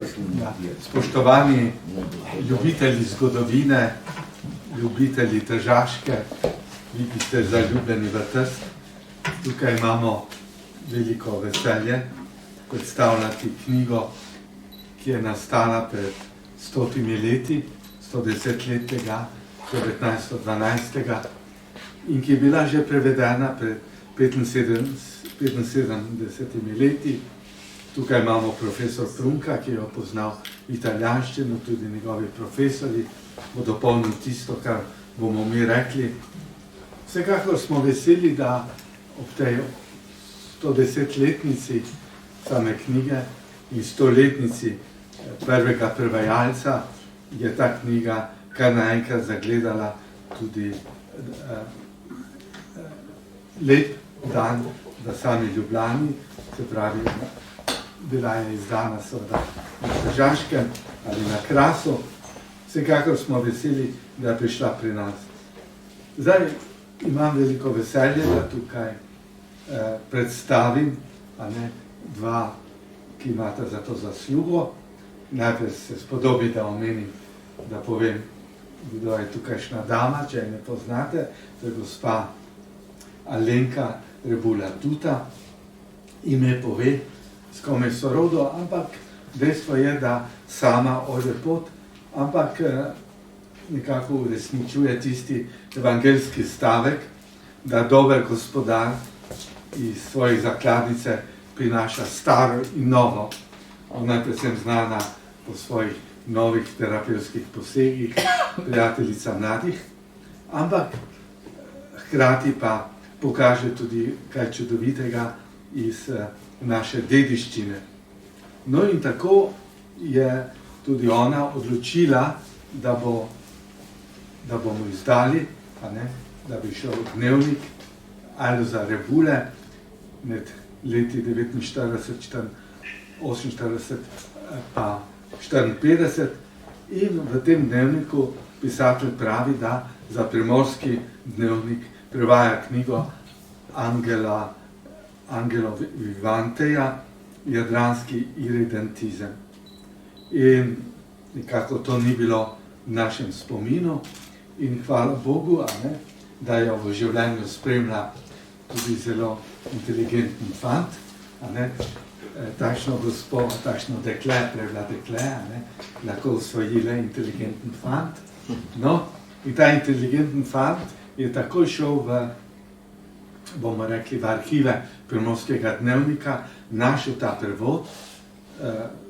Ja, spoštovani ljubitelji zgodovine, ljubitelji Tržaške, vi, ki ste zaljubljeni v Trst, tukaj imamo veliko veselje predstavljati knjigo, ki je nastala pred 100 leti, 110 let tega, 1912. In ki je bila že prevedena pred 75 leti. Tukaj imamo profesor Prunka, ki jo poznal italijanščino, tudi njegovi profesori, bo dopolnil tisto, kar bomo mi rekli. Vsekakor smo veseli, da ob tej 110-letnici same knjige in 100-letnici prvega prevajalca je ta knjiga kar naenkrat zagledala tudi lep dan v sami Ljubljani, se pravi, bila je izdana seveda na Tržaškem ali na Krasu. Vsekakor smo veseli, da je prišla pri nas. Zdaj imam veliko veselje, da tukaj predstavim dva, ki imata za to zaslugo. Najprej se spodobi, da omenim, da povem, kdo je tukajšnja dama, če je ne poznate. To je gospa Alenka Rebula-Tuta. Ime pove, s kom je sorodo, ampak dejstvo je, da sama ode pot, ampak nekako uresničuje tisti evangeljski stavek, da dober gospodar iz svoje zakladnice prinaša staro in novo. Ona je predvsem znana po svojih novih terapevtskih posegih, prijateljica mladih, ampak hkrati pa pokaže tudi kaj čudovitega iz naše dediščine. No in tako je tudi ona odločila, da bomo izdali, da bi šel dnevnik Alojza Rebule med leti 1949, 1948 pa 1954. In v tem dnevniku pisatelj pravi, da za Primorski dnevnik prevaja knjigo Angelo Vivanteja, Jadranski iridentizem. In nekako to ni bilo v našem spominu in hvala Bogu, da jo v življenju spremlja tudi zelo inteligenten fant, takšno gospo, takšno dekle, prevla dekle, lahko usvoji le inteligenten fant. No, in ta inteligenten fant je takoj šel bomo rekli, v arhive Primorskega dnevnika, našel ta prevod,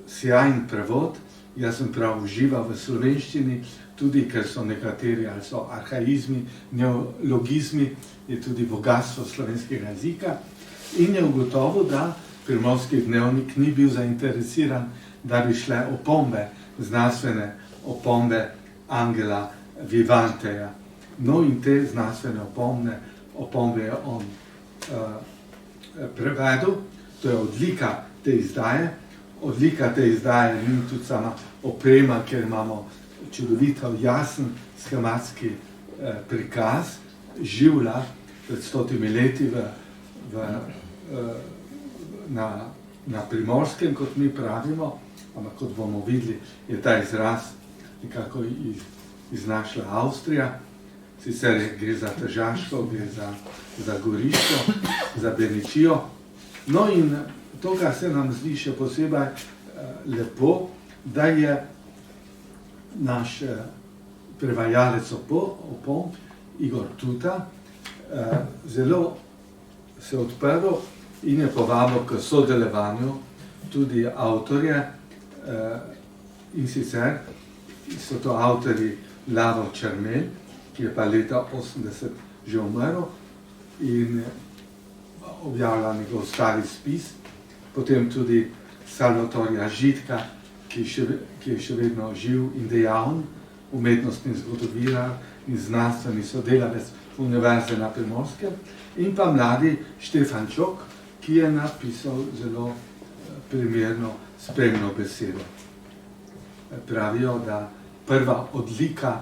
sjajen prevod. Jaz sem prav užival v slovenščini, tudi ker so nekateri, ali so arhaizmi, neologizmi, je tudi bogatstvo slovenskega jezika. In je ugotovil, da Primorski dnevnik ni bil zainteresiran, da bi šle opombe, znanstvene opombe Angela Vivanteja. No in te znanstvene opombe je on prevedel. To je odlika te izdaje. Odlika te izdaje ni tudi sama oprema, ker imamo čudovito, jasen, schematski prikaz življa pred 100 leti na Primorskem, kot mi pravimo, ampak kot bomo videli, je ta izraz nekako iznašla Avstrija. Sicer gre za Tržaško, gre za Goriško, za Beničijo. No in to, kar se nam zdi še posebej lepo, da je naš prevajalec opomb, Igor Tuta, zelo se odprl in je povabil k sodelovanju tudi avtorje, in sicer so to avtorji Lavo Čermelj, ki je pa leta 80 že umrl in objavlja njegov stari spis, potem tudi Salvatorja Žitka, ki je še vedno živ in dejaven, umetnostni zgodovinar in znanstveni sodelavec Univerze na Primorskem, in pa mladi Štefan Čok, ki je napisal zelo primerno spremno besedo. Pravijo, da prva odlika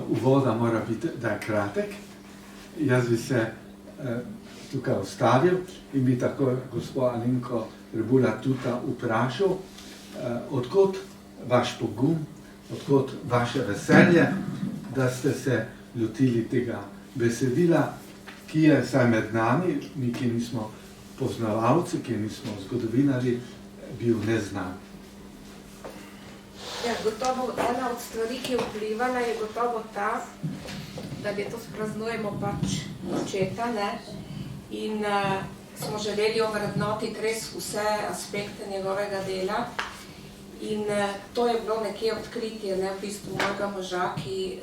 uvoda mora biti, da je kratek. Jaz bi se tukaj ustavil in bi tako gospod Alenko Rebula-Tuta vprašal, odkot vaš pogum, odkot vaše veselje, da ste se lotili tega besedila, ki je saj med nami, mi, ki nismo poznavalci, ki nismo zgodovinari, bil neznan. Ja, gotovo ena od stvari, ki je vplivala, je gotovo ta, da letos praznujemo pač očeta, ne? In smo želeli ovrednotiti res vse aspekte njegovega dela. In to je bilo nekje odkritje, ne, v bistvu mojega moža, ki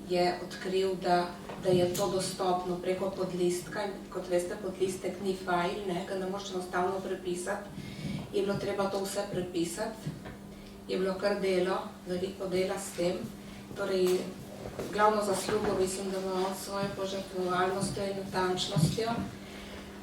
je odkril, da je to dostopno preko podlistka. In kot veste, podlistek ni fajl, ne, ga ne moreš enostavno prepisati. Je bilo treba to vse prepisati. Je bilo kar delo, veliko dela s tem. Torej, glavno zaslugo mislim, da ima on svojo požrtvovalnostjo in natančnostjo.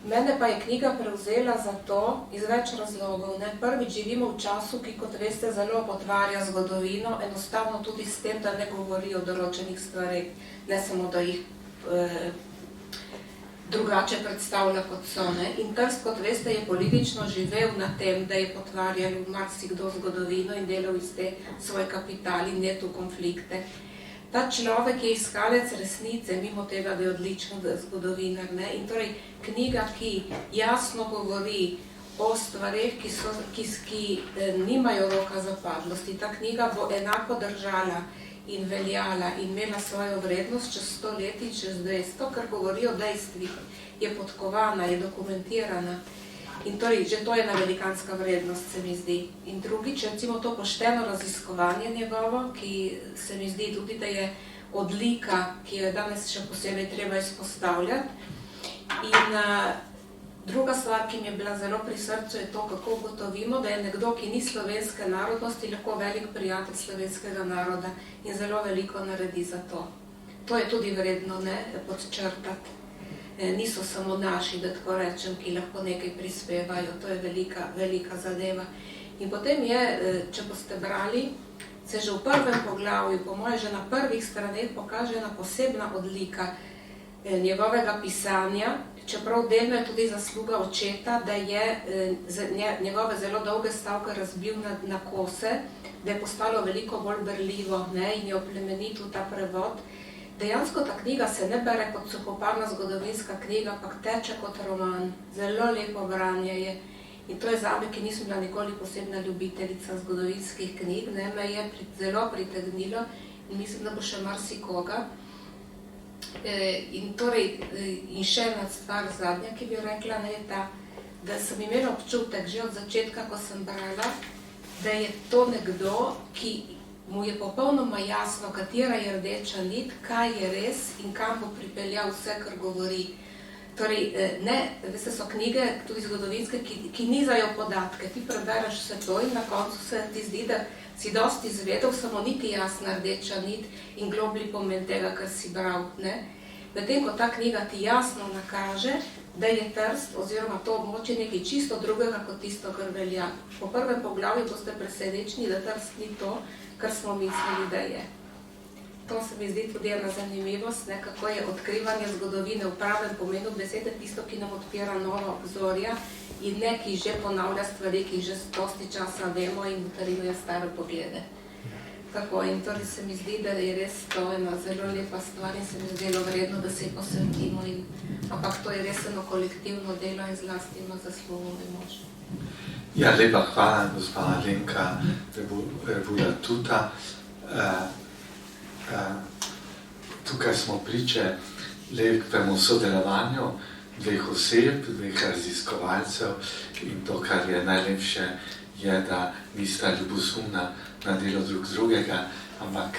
Mene pa je knjiga prevzela zato iz več razlogov. Ne? Prvič, živimo v času, ki, kot veste, zelo potvarja zgodovino, enostavno tudi s tem, da ne govori o določenih stvareh, ne samo, da jih drugače predstavlja kot so. Ne? In Trst, kot veste, je politično živel na tem, da je potvarjal marsikdo zgodovino in delal iz te svoj kapital in neto konflikte. Ta človek je iskalec resnice, mimo tega, da je odličen zgodovinar. Ne? In torej knjiga, ki jasno govori o stvareh, ki nimajo roka zapadlosti. Ta knjiga bo enako držala in veljala in imela svojo vrednost čez 100 let in čez 200, ker govori o dejstvih, je podkovana, je dokumentirana. In torej, že to je ena velikanska vrednost, se mi zdi. In drugič, recimo to pošteno raziskovanje njegovo, ki se mi zdi tudi, da je odlika, ki jo je danes še posebej treba izpostavljati. In druga stvar, ki mi je bila zelo pri srcu, je to, kako ugotovimo, da je nekdo, ki ni slovenske narodnosti, lahko velik prijatelj slovenskega naroda in zelo veliko naredi za to. To je tudi vredno, ne, podčrtati. Niso samo naši, da tako rečem, ki lahko nekaj prispevajo, to je velika, velika zadeva. In potem je, če boste brali, se že v prvem poglavju, po moje že na prvih straneh pokaže ena posebna odlika njegovega pisanja, čeprav delno je tudi zasluga očeta, da je njegove zelo dolge stavke razbil na kose, da je postalo veliko bolj berljivo, ne, in je oplemenitil ta prevod. Dejansko ta knjiga se ne bere kot suhoparna zgodovinska knjiga, ampak teče kot roman. Zelo lepo branje je. In to je zame, ki nisem bila nikoli posebna ljubiteljica zgodovinskih knjig, ne, me je zelo pritegnilo in mislim, da bo še marsikoga. In torej, in še ena stvar zadnja, ki bi rekla, ne, je ta, da sem imela občutek že od začetka, ko sem brala, da je to nekdo, ki mu je popolnoma jasno, katera je rdeča nit, kaj je res in kam bo pripeljal vse, kar govori. Torej, ne, veste, so knjige, tudi zgodovinske, ki nizajo podatke. Ti prebereš vse to in na koncu se ti zdi, da si dosti izvedel, samo niti jasna rdeča nit in globli pomen tega, kar si bral. Medtem ko ta knjiga ti jasno nakaže, da je Trst oziroma to območje nekaj čisto drugega kot tisto, kar velja. Po prvem poglavju boste presenečeni, da Trst ni to, kar smo mislili, da je. To se mi zdi tudi ena zanimivost, ne, kako je odkrivanje zgodovine v pravem pomenu besede tisto, ki nam odpira nova obzorja in ne, ki že ponavlja stvari, ki že dosti časa vemo in utrjuje stare poglede. Tako, in torej se mi zdi, da je res to ena zelo lepa stvar in se mi zdelo vredno, da se ji posvetimo. Ampak to je res eno kolektivno delo in zlasti ima zaslugo mož. Ja, lepa hvala, gospa Alenka Rebula-Tuta. Tukaj smo priče lepemu sodelovanju dveh oseb, dveh raziskovalcev in to, kar je najlepše, je, da nista ljubosumna na delo drug drugega, ampak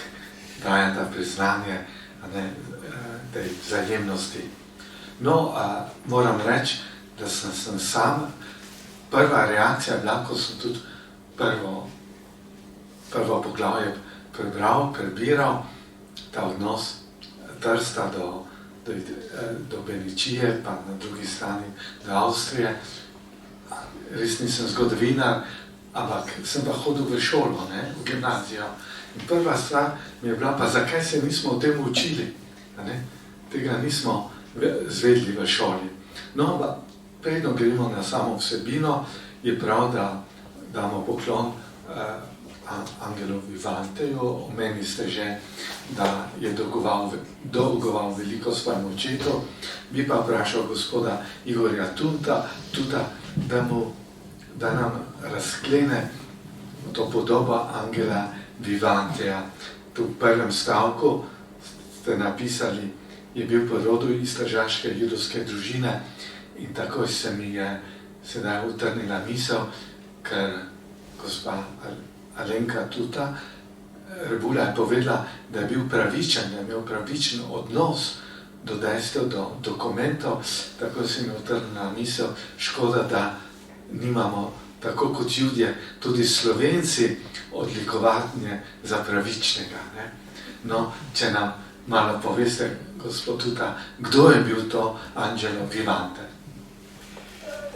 dajeta priznanje tej vzajemnosti. No, moram reči, da sem sam, prva reakcija bila, ko sem tudi prvo poglavje prebiral, ta odnos Trsta do Beničije, pa na drugi strani do Avstrije. Res nisem zgodovinar, ampak sem pa hodil v šolo, v gimnazijo. In prva stvar mi je bila, pa zakaj se nismo o tem učili? Tega nismo zvedli v šoli. No, pa predno gremo na samo vsebino, je prav, da damo poklon Angelu Vivanteju. Omenili ste že, da je dolgoval veliko svojemu očetu. Bi pa vprašal gospoda Igorja Tuta, da nam razklene to podobo Angela Vivanteja. Tu v prvem stavku ste napisali, je bil po rodu iz tržaške judovske družine, in takoj se mi je sedaj utrnila misel, ker gospa Alenka Tuta Rebula je povedala, da je bil pravičen, da je imel pravičen odnos do dejstev, do dokumentov. Tako se mi je utrnila misel, škoda, da nimamo, tako kot Judje, tudi Slovenci odlikovanje za pravičnega. Ne? No, če nam malo poveste, gospod Tuta, kdo je bil to Angelo Vivante?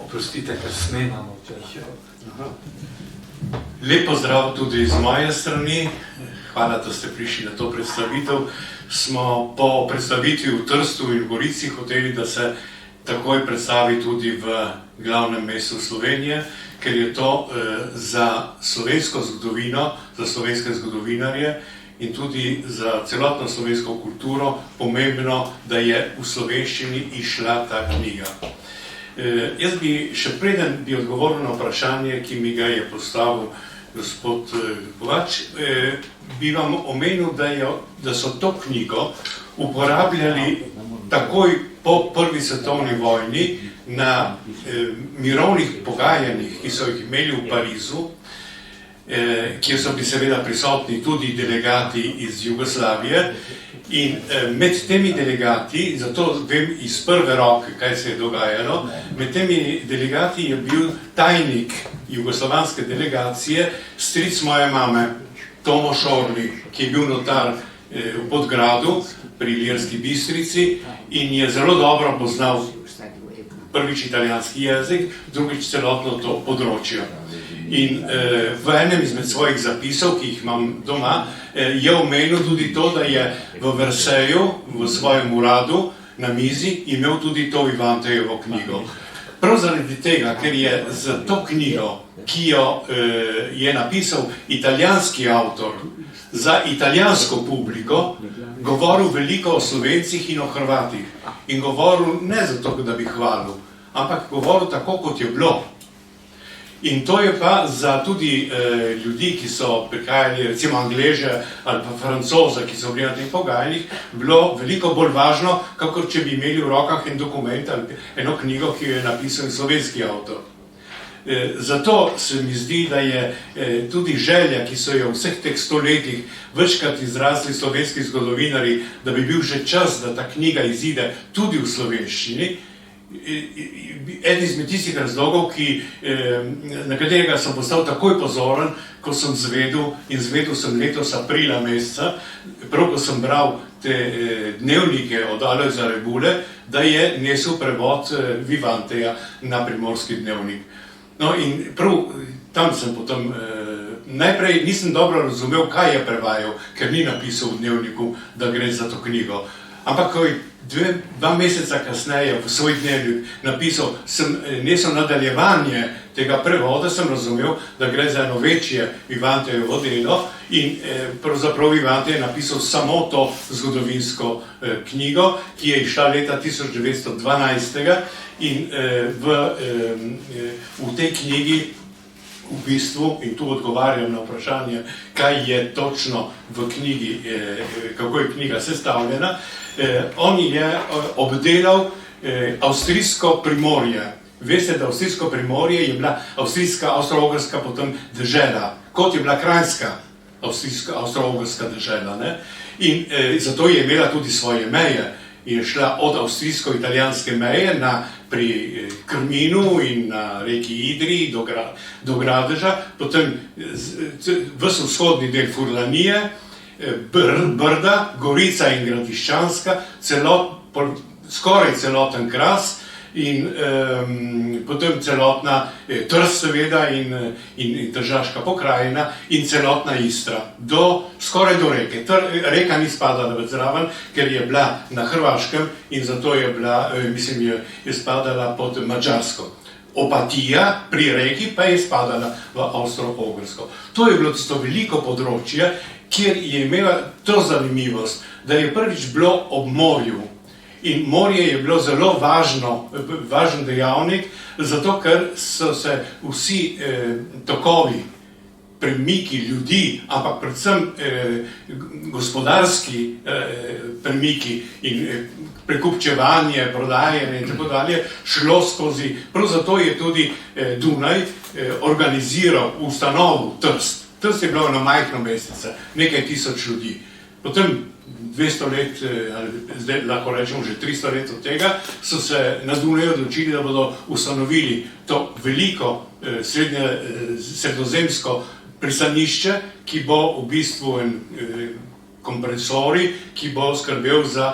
Oprostite, ker snemamo včeraj. Lep pozdrav tudi z moje strani. Hvala, da ste prišli na to predstavitev. Smo po predstavitvi v Trstu in v Gorici hoteli, da se takoj predstavi tudi v glavnem mestu Slovenije, ker je to za slovensko zgodovino, za slovenske zgodovinarje in tudi za celotno slovensko kulturo pomembno, da je v slovenščini išla ta knjiga. Jaz bi še preden bi odgovoril na vprašanje, ki mi ga je postavil gospod Kovač, bi vam omenil, da so to knjigo uporabljali takoj po prvi svetovni vojni na mirovnih pogajanjih, ki so jih imeli v Parizu, kjer so bili seveda prisotni tudi delegati iz Jugoslavije. In med temi delegati, zato vem iz prve roke, kaj se je dogajalo, med temi delegati je bil tajnik jugoslovanske delegacije, stric moje mame, Tomo Šorli, ki je bil notar v Podgradu pri Ilirski Bistrici in je zelo dobro poznal prvič italijanski jezik, drugič celotno to področje. In v enem izmed svojih zapisov, ki jih imam doma, je omenil tudi to, da je v Versaillesu, v svojem uradu na mizi, imel tudi to Vivantejevo knjigo. Prav zaradi tega, ker je z to knjigo, ki jo je napisal italijanski avtor za italijansko publiko, govoril veliko o Slovencih in o Hrvatih. In govoril ne zato, da bi hvalil, ampak govoril tako, kot je bilo. In to je pa za tudi ljudi, ki so prihajali, recimo Angleže ali pa Francoza, ki so bili na teh pogajanjih, bilo veliko bolj važno, kakor če bi imeli v rokah en dokument ali eno knjigo, ki jo je napisal slovenski avtor. Zato se mi zdi, da je tudi želja, ki so jo v vseh teh stoletjih večkrat izrazili slovenski zgodovinarji, da bi bil že čas, da ta knjiga izide tudi v slovenščini, eden izmed tistih razlogov, na katerega sem postal takoj pozoren, ko sem zvedel, in zvedel sem letos aprila meseca, prav ko sem bral te dnevnike od Alojza Rebule, da je nesel prevod Vivanteja na Primorski dnevnik. No in prav tam sem potem, najprej nisem dobro razumel, kaj je prevajal, ker ni napisal v dnevniku, da gre za to knjigo. Ampak, ko je 2 meseca kasneje v svoj dnevnik napisal, sem nesel nadaljevanje tega prevoda, sem razumel, da gre za eno večje Vivantejevo delo in pravzaprav Vivante je napisal samo to zgodovinsko knjigo, ki je išla leta 1912 in v tej knjigi v bistvu, in tu odgovarjam na vprašanje, kaj je točno v knjigi, kako je knjiga sestavljena, on je obdelal avstrijsko Primorje. Veste, da avstrijsko Primorje je bila avstrijska, avstro-ogrska potem dežela, kot je bila Kranjska avstro-ogrska dežela. Ne? In zato je imela tudi svoje meje. Je šla od avstrijsko-italijanske meje pri Krminu in na reki Idri do Gradeža, potem ves vzhodni del Furlanije, Brda, Gorica in Gradiščanska, skoraj celoten Kras in potem celotna Trst seveda in Tržaška pokrajina in celotna Istra, skoraj do reke. Reka ni spadala več zraven, ker je bila na Hrvaškem in zato je bila, je spadala pod Madžarsko. Opatija pri reki pa je spadala v Avstro-Ogrsko. To je bilo tisto veliko področje, kjer je imela to zanimivost, da je prvič bilo ob morju. In morje je bilo zelo važen dejavnik, zato ker so se vsi tokovi, premiki ljudi, ampak predvsem gospodarski premiki in prekupčevanje, prodajanje in tako dalje, šlo skozi. Prav zato je tudi Dunaj organiziral ustanovo Trst. Trst je bilo eno majhno mestece, nekaj tisoč ljudi. Potem 200 let, zdaj lahko rečemo že 300 let od tega, so se na Dunaju odločili, da bodo ustanovili to veliko sredozemsko pristanišče, ki bo v bistvu en kompresori, ki bo skrbel za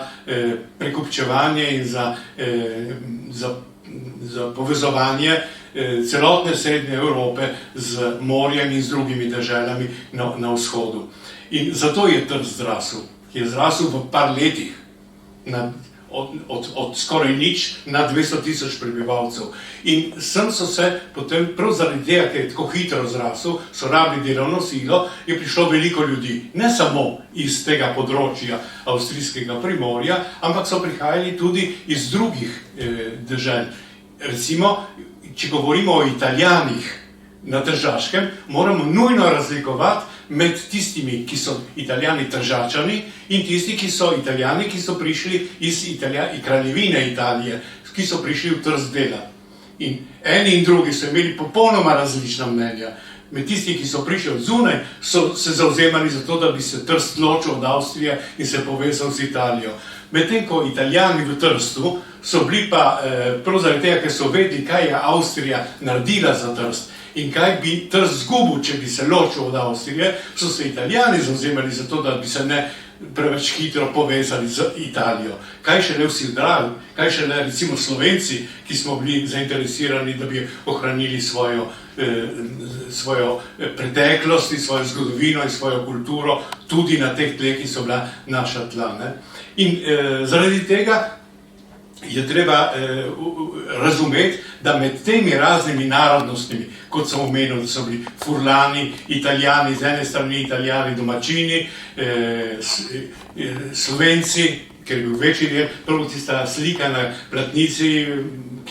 prekupčevanje in za povezovanje celotne srednje Evrope z morjem in z drugimi deželami na vzhodu. In zato je Trst zrasel. Je zrasel v par letih, od skoraj nič na 200 tisoč prebivalcev. In sem so se potem, prav zaradi tega, ker je tako hitro zrasel, so rabili delovno silo, je prišlo veliko ljudi. Ne samo iz tega področja avstrijskega primorja, ampak so prihajali tudi iz drugih dežel. Recimo, če govorimo o Italijanih na Tržaškem, moramo nujno razlikovati med tistimi, ki so Italijani Tržačani in tisti, ki so Italijani, ki so prišli iz kraljevine Italije, ki so prišli v Trst delati. In eni in drugi so imeli popolnoma različna mnenja. Med tisti, ki so prišli od zunaj, so se zavzemali za to, da bi se Trst ločil od Avstrije in se povezal z Italijo. Medtem ko Italijani v Trstu so bili pa prav zaradi tega, ker so vedeli, kaj je Avstrija naredila za Trst in kaj bi Trst zgubil, če bi se ločil od Avstrije, so se Italijani zavzemali za to, da bi se ne preveč hitro povezali z Italijo. Kaj šele vsi dragi, kaj šele recimo Slovenci, ki smo bili zainteresirani, da bi ohranili svojo preteklost in svojo zgodovino in svojo kulturo tudi na teh tleh, ki so bila naša tla. In zaradi tega je treba razumeti, da med temi raznimi narodnostmi, kot sem omenil, da so bili Furlani, Italijani, z ene strani Italijani domačini, Slovenci, ker je bil večji del, prvo tista slika na platnici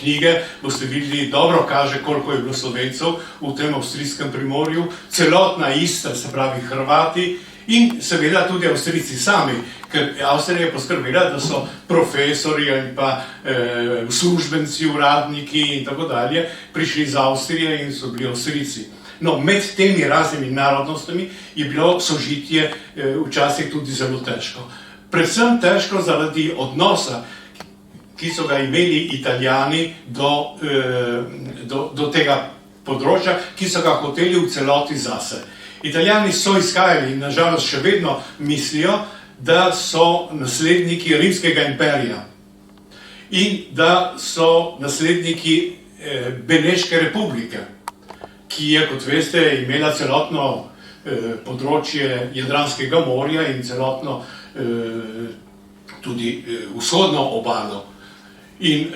knjige, boste videli, dobro kaže, koliko je bilo Slovencev v tem avstrijskem primorju, celotna Istra, se pravi Hrvati, in seveda tudi Avstrijci sami, ker Avstrija je poskrbela, da so profesori ali pa službenci, uradniki in tako dalje prišli iz Avstrije in so bili Avstrijci. No, med temi raznimi narodnostmi je bilo sožitje včasih tudi zelo težko. Predvsem težko zaradi odnosa, ki so ga imeli Italijani do tega področja, ki so ga hoteli v celoti zase. Italijani so izhajali in nažalost še vedno mislijo, da so nasledniki Rimskega imperija in da so nasledniki Beneške republike, ki je, kot veste, imela celotno področje Jadranskega morja in celotno tudi vzhodno obalo. In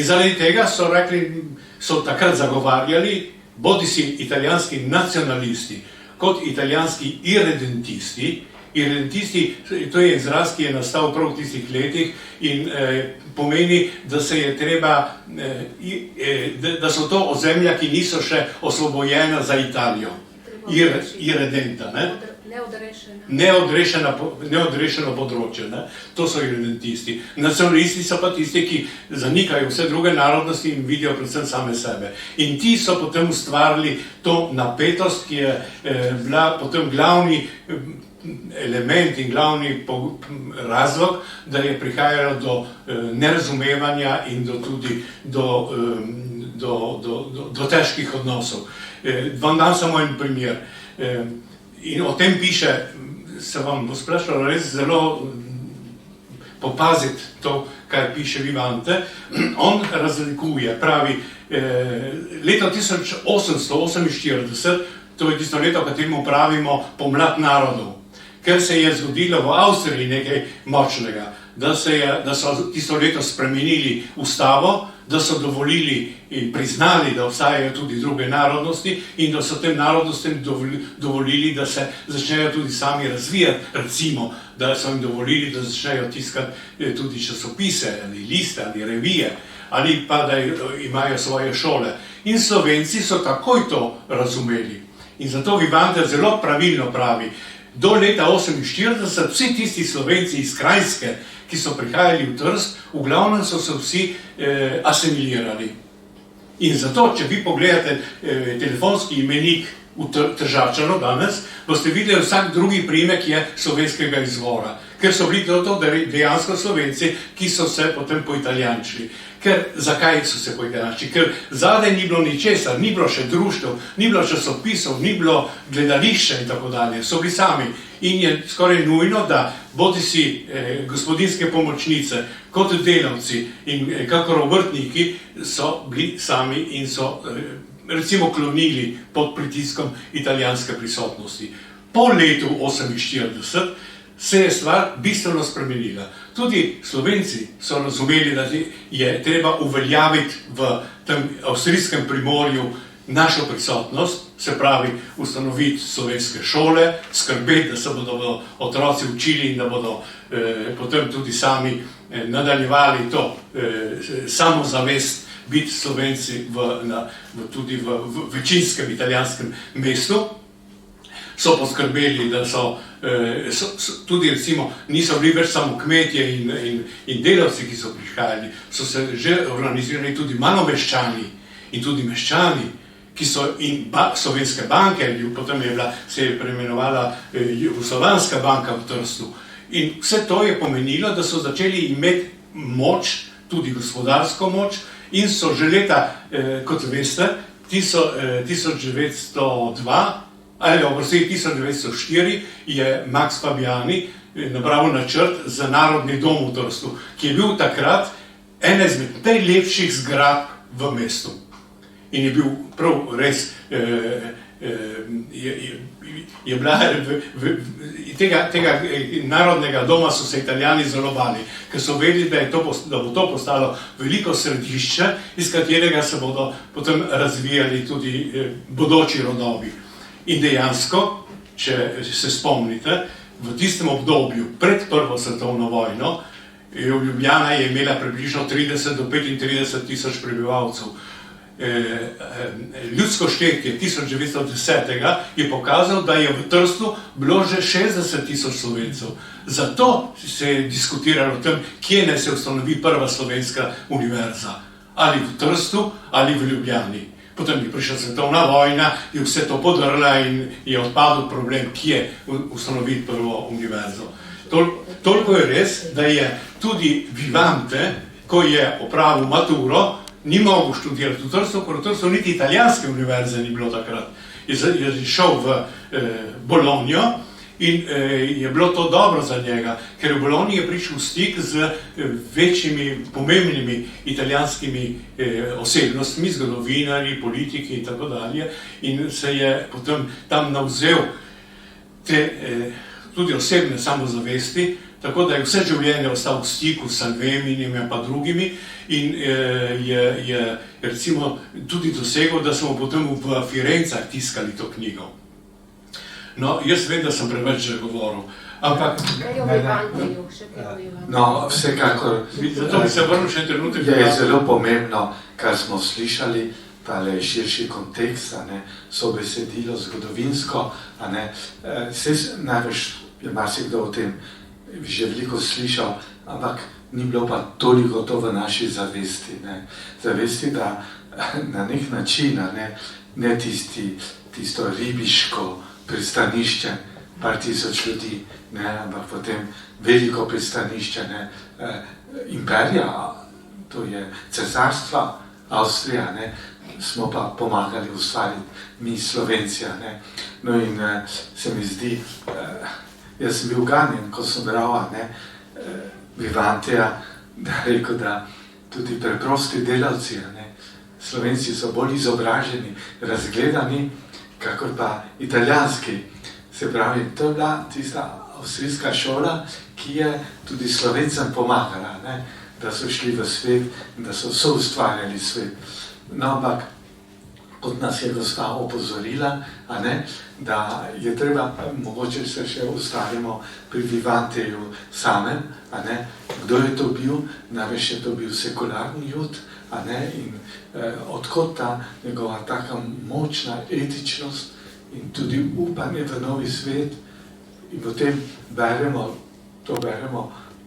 zaradi tega so rekli, so takrat zagovarjali, bodisi italijanski nacionalisti, kot italijanski irredentisti. Irredentisti, to je izraz, ki je nastal prav v tistih letih in pomeni, da se je treba, da so to ozemlja, ki niso še osvobojena za Italijo. Irredenta, ne? Neodrešeno področje, ne? To so irredentisti. Nacionalisti so pa tisti, ki zanikajo vse druge narodnosti in vidijo predvsem same sebe. In ti so potem ustvarili to napetost, ki je bila potem glavni element in glavni razlog, da je prihajalo do nerazumevanja in tudi do težkih odnosov. Vam dam samo en primer. In o tem piše, se vam bo sprašal res zelo popaziti to, kar piše Vivante. On razlikuje, pravi, leto 1848, to je tisto leto, kateremu pravimo pomlad narodov, ker se je zgodilo v Avstriji nekaj močnega, da so tisto leto spremenili ustavo, da so dovolili in priznali, da obstajajo tudi druge narodnosti in da so tem narodnostim dovolili, da se začnejo tudi sami razvijati, recimo, da so jim dovolili, da začnejo tiskati tudi časopise ali liste ali revije ali pa da imajo svoje šole. In Slovenci so takoj to razumeli. In zato Vivanter zelo pravilno pravi, do leta 1948 vsi tisti Slovenci iz Kranjske, ki so prihajali v Trst, v glavnem so se vsi asimilirali. In zato, če vi pogledate telefonski imenik v Tržačanu danes, boste videli, vsak drugi priimek je slovenskega izvora. Ker so bili to dejansko Slovenci, ki so se potem poitalijančili. Zakaj so se poitalijančili? Ker zadaj ni bilo ničesar, ni bilo še društev, ni bilo časopisov, ni bilo gledališča in tako dalje. So bili sami. In je skoraj nujno, da bodisi gospodinjske pomočnice kot delavci in kakor obrtniki so bili sami in so recimo klonili pod pritiskom italijanske prisotnosti. Po letu 1948 se je stvar bistveno spremenila. Tudi Slovenci so razumeli, da je treba uveljaviti v tem avstrijskem primorju našo prisotnost, se pravi ustanoviti slovenske šole, skrbeti, da se bodo otroci učili in da bodo potem tudi sami nadaljevali to samozavest biti Slovenci tudi v večinskem italijanskem mestu. So poskrbeli, da so tudi recimo niso bili več samo kmetje in delavci, ki so prihajali, so se že organizirali tudi maloveščani in tudi meščani, ki so in slovenske banke, potem se je preimenovala Jugoslovanska banka v Trstu. In vse to je pomenilo, da so začeli imeti moč, tudi gospodarsko moč, in so že leta, kot veste, 1902 ali v 1904 je Max Fabiani napravil načrt za Narodni dom v Trstu, ki je bil takrat ena izmed najlepših zgradb v mestu. In je bil prav res, tega Narodnega doma so se Italijani zelo bali, ker so vedeli, da bo to postalo veliko središče, iz katerega se bodo potem razvijali tudi bodoči rodovi. In dejansko, če se spomnite, v tistem obdobju pred Prvo svetovno vojno, Ljubljana je imela približno 30 do 35 tisoč prebivalcev. Ljudsko štetje 1910 je pokazal, da je v Trstu bilo že 60 tisoč Slovencev. Zato se je diskutiralo o tem, kje naj se ustanovi prva slovenska univerza. Ali v Trstu, ali v Ljubljani. Potem je prišla svetovna vojna, je vse to podrla in je odpadel problem, kje ustanoviti prvo univerzo. Toliko je res, da je tudi Vivante, ko je opravil maturo, ni mogel študirati v Trstu, ker v Trstu niti italijanske univerze ni bilo takrat. Je šel v Bologno in je bilo to dobro za njega, ker v Bologni je prišel v stik z večjimi, pomembnimi italijanskimi osebnostmi, zgodovinarji, politiki in tako dalje, in se je potem tam navzel te tudi osebne samozavesti, tako da je vse življenje ostal v stiku s Salveminim in pa drugimi in je recimo tudi dosegel, da smo potem v Firencah tiskali to knjigo. No, jaz vem, da sem preveč že govoril, ampak... No, vsekakor... Zato bi se vrnil še trenutek... Je zelo pomembno, kar smo slišali, tale širši kontekst, sobesedilo, zgodovinsko, največ je marsikdo o tem že veliko slišal, ampak ni bilo pa toliko to v naši zavesti. Zavesti, da na nek način, ne tisto ribiško pristanišče, par tisoč ljudi, ampak potem veliko pristanišče, imperija, to je cesarstva, Avstrija, smo pa pomagali ustvariti mi Slovenci. No in se mi zdi, jaz sem bil ganjen, ko sem bral Vivanteja, da rekel, da tudi preprosti delavci, Slovenci so bolj izobraženi, razgledani, kakor pa italijanski. Se pravi, to je bila tista avstrijska šola, ki je tudi Slovencem pomagala, da so šli v svet in da so soustvarjali svet. No, ampak kot nas je gospa opozorila, da je treba, mogoče se še ustavimo pri Vivanteju samem, kdo je to bil, največ je to bil sekularni jud, in odkot ta njegova taka močna etičnost in tudi upanje v novi svet. In potem beremo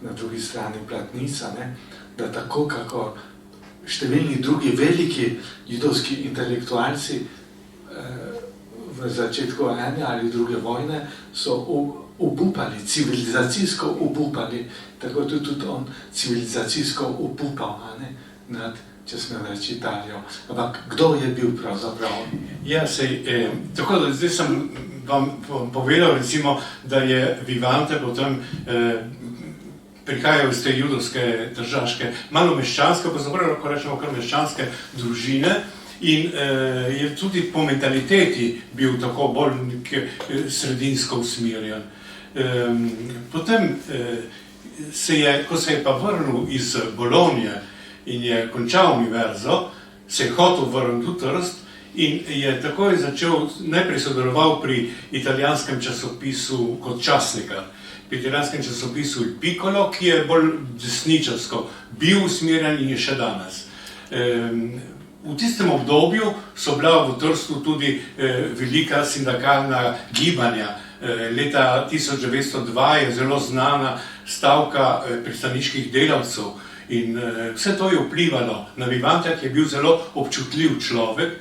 na drugi strani platnica, da tako kako številni drugi veliki judovski intelektualci v začetku ene ali druge vojne so obupali, civilizacijsko obupali, tako tudi on civilizacijsko obupal nad, če smem reči, Italijo. Ampak kdo je bil pravzaprav? Ja, tako da zdaj sem vam povedal, recimo, da je Vivante potem prihajal iz te judovske, tržaške, malo meščanske, pa zapravo lahko rečemo kar meščanske družine in je tudi po mentaliteti bil tako bolj sredinsko usmerjen. Potem ko se je pa vrnil iz Bolonije in je končal univerzo, se je hotel vrniti v Trst in je takoj začel, najprej sodeloval pri italijanskem časopisu kot časnikar, pri italijanskem časopisu Il Piccolo, ki je bolj desničarsko bil usmerjen in je še danes. V tistem obdobju so bila v Trstu tudi velika sindikalna gibanja. Leta 1902 je zelo znana stavka pristaniških delavcev in vse to je vplivalo na Vivanta, ki je bil zelo občutljiv človek.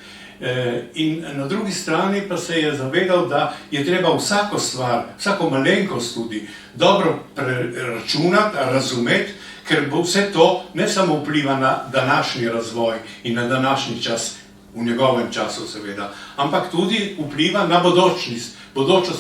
In na drugi strani pa se je zavedal, da je treba vsako stvar, vsako malenkost tudi dobro preračunati, razumeti, ker bo vse to ne samo vpliva na današnji razvoj in na današnji čas, v njegovem času seveda, ampak tudi vpliva na bodočnost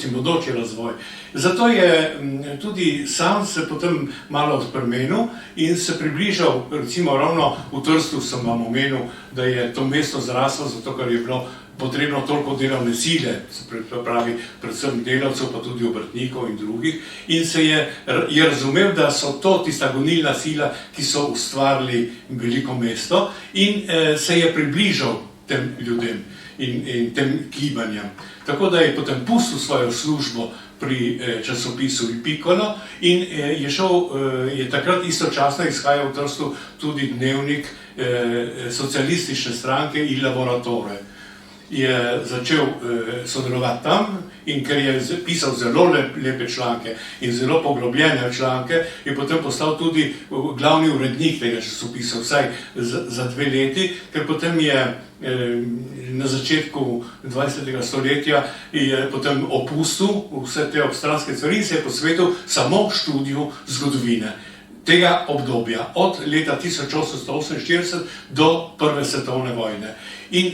in bodoči razvoj. Zato je tudi sam se potem malo spremenil in se približal, recimo ravno v Trstu sem vam omenil, da je to mesto zraslo, zato ker je bilo potrebno toliko delovne sile, se pravi predvsem delavcev, pa tudi obrtnikov in drugih, in se je razumel, da so to tista gonilna sila, ki so ustvarili veliko mesto in se je približal tem ljudem in tem gibanjem. Tako da je potem pustil svojo službo pri časopisu Il Piccolo in je takrat istočasno izhajal v Trstu tudi dnevnik socialistične stranke Il Lavoratore. Je začel sodelovati tam in ker je pisal zelo lepe članke in zelo poglobljene članke, je potem postal tudi glavni urednik tega časopisa, vsaj za 2 leti, ker potem je na začetku 20. stoletja je potem opustil vse te obstranske stvari in se je posvetil samo študiju zgodovine tega obdobja, od leta 1848 do Prve svetovne vojne. In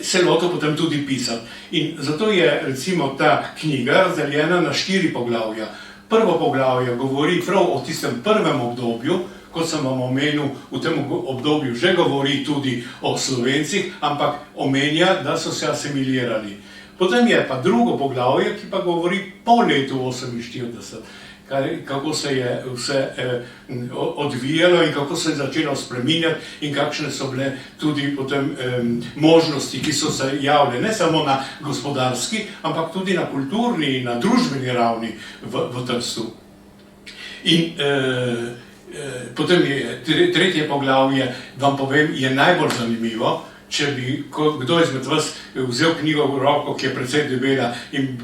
se lotil potem tudi pisati. In zato je recimo ta knjiga razdeljena na 4 poglavja. Prvo poglavje govori prav o tistem prvem obdobju, kot sem vam omenil, v tem obdobju že govori tudi o Slovencih, ampak omenja, da so se asimilirali. Potem je pa drugo poglavje, ki pa govori po letu 1948, kako se je vse odvijalo in kako se je začelo spreminjati in kakšne so bile tudi potem možnosti, ki so se javile ne samo na gospodarski, ampak tudi na kulturni in na družbeni ravni v Trstu. In potem je tretje poglavje, vam povem, je najbolj zanimivo, če bi kdo izmed vas vzel knjigo v roko, ki je precej debela in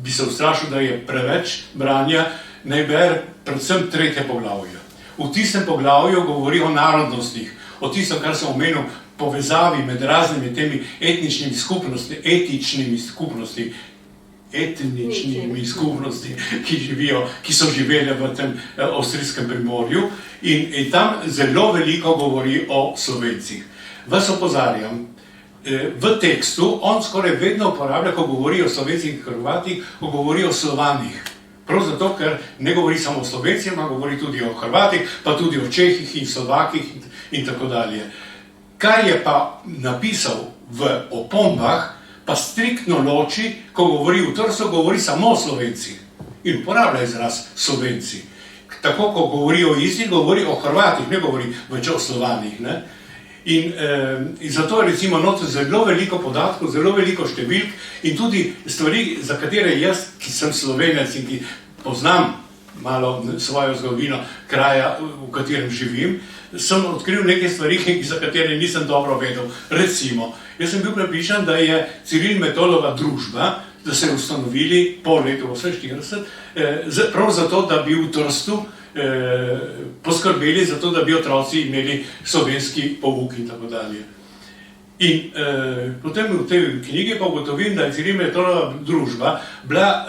bi se ustrašil, da je preveč branja, naj bere predvsem tretje poglavje. V tistem poglavju govori o narodnostih, o tistem, kar sem omenil, povezavi med raznimi temi etničnimi skupnosti, ki so živele v tem avstrijskem primorju in tam zelo veliko govori o Slovencih. Vas opozarjam, v tekstu on skoraj vedno uporablja, ko govori o Slovencih in Hrvatih, ko govori o Slovanih. Prav zato, ker ne govori samo o Slovencih, ampak govori tudi o Hrvatih, pa tudi o Čehih in Slovakih in tako dalje. Kar je pa napisal v opombah, pa striktno loči, ko govori v Trstu, govori samo o Slovencih in uporablja izraz Slovenci. tako ko govori o Istri, govori o Hrvatih, ne govori več o Slovanih. Ne? In zato je recimo noter zelo veliko podatkov, zelo veliko številk in tudi stvari, za katere jaz, ki sem Slovenec in ki poznam malo svojo zgodovino kraja, v katerem živim, sem odkril nekaj stvari, za katere nisem dobro vedel. Recimo, jaz sem bil prepričan, da je Ciril-Metodova družba, da se je ustanovili po letu 1948, prav zato, da bi v Trstu poskrbeli za to, da bi otroci imeli slovenski pouk in tako dalje. In potem v tej knjigi pa ugotovim, da je Ciril-Metodova družba bila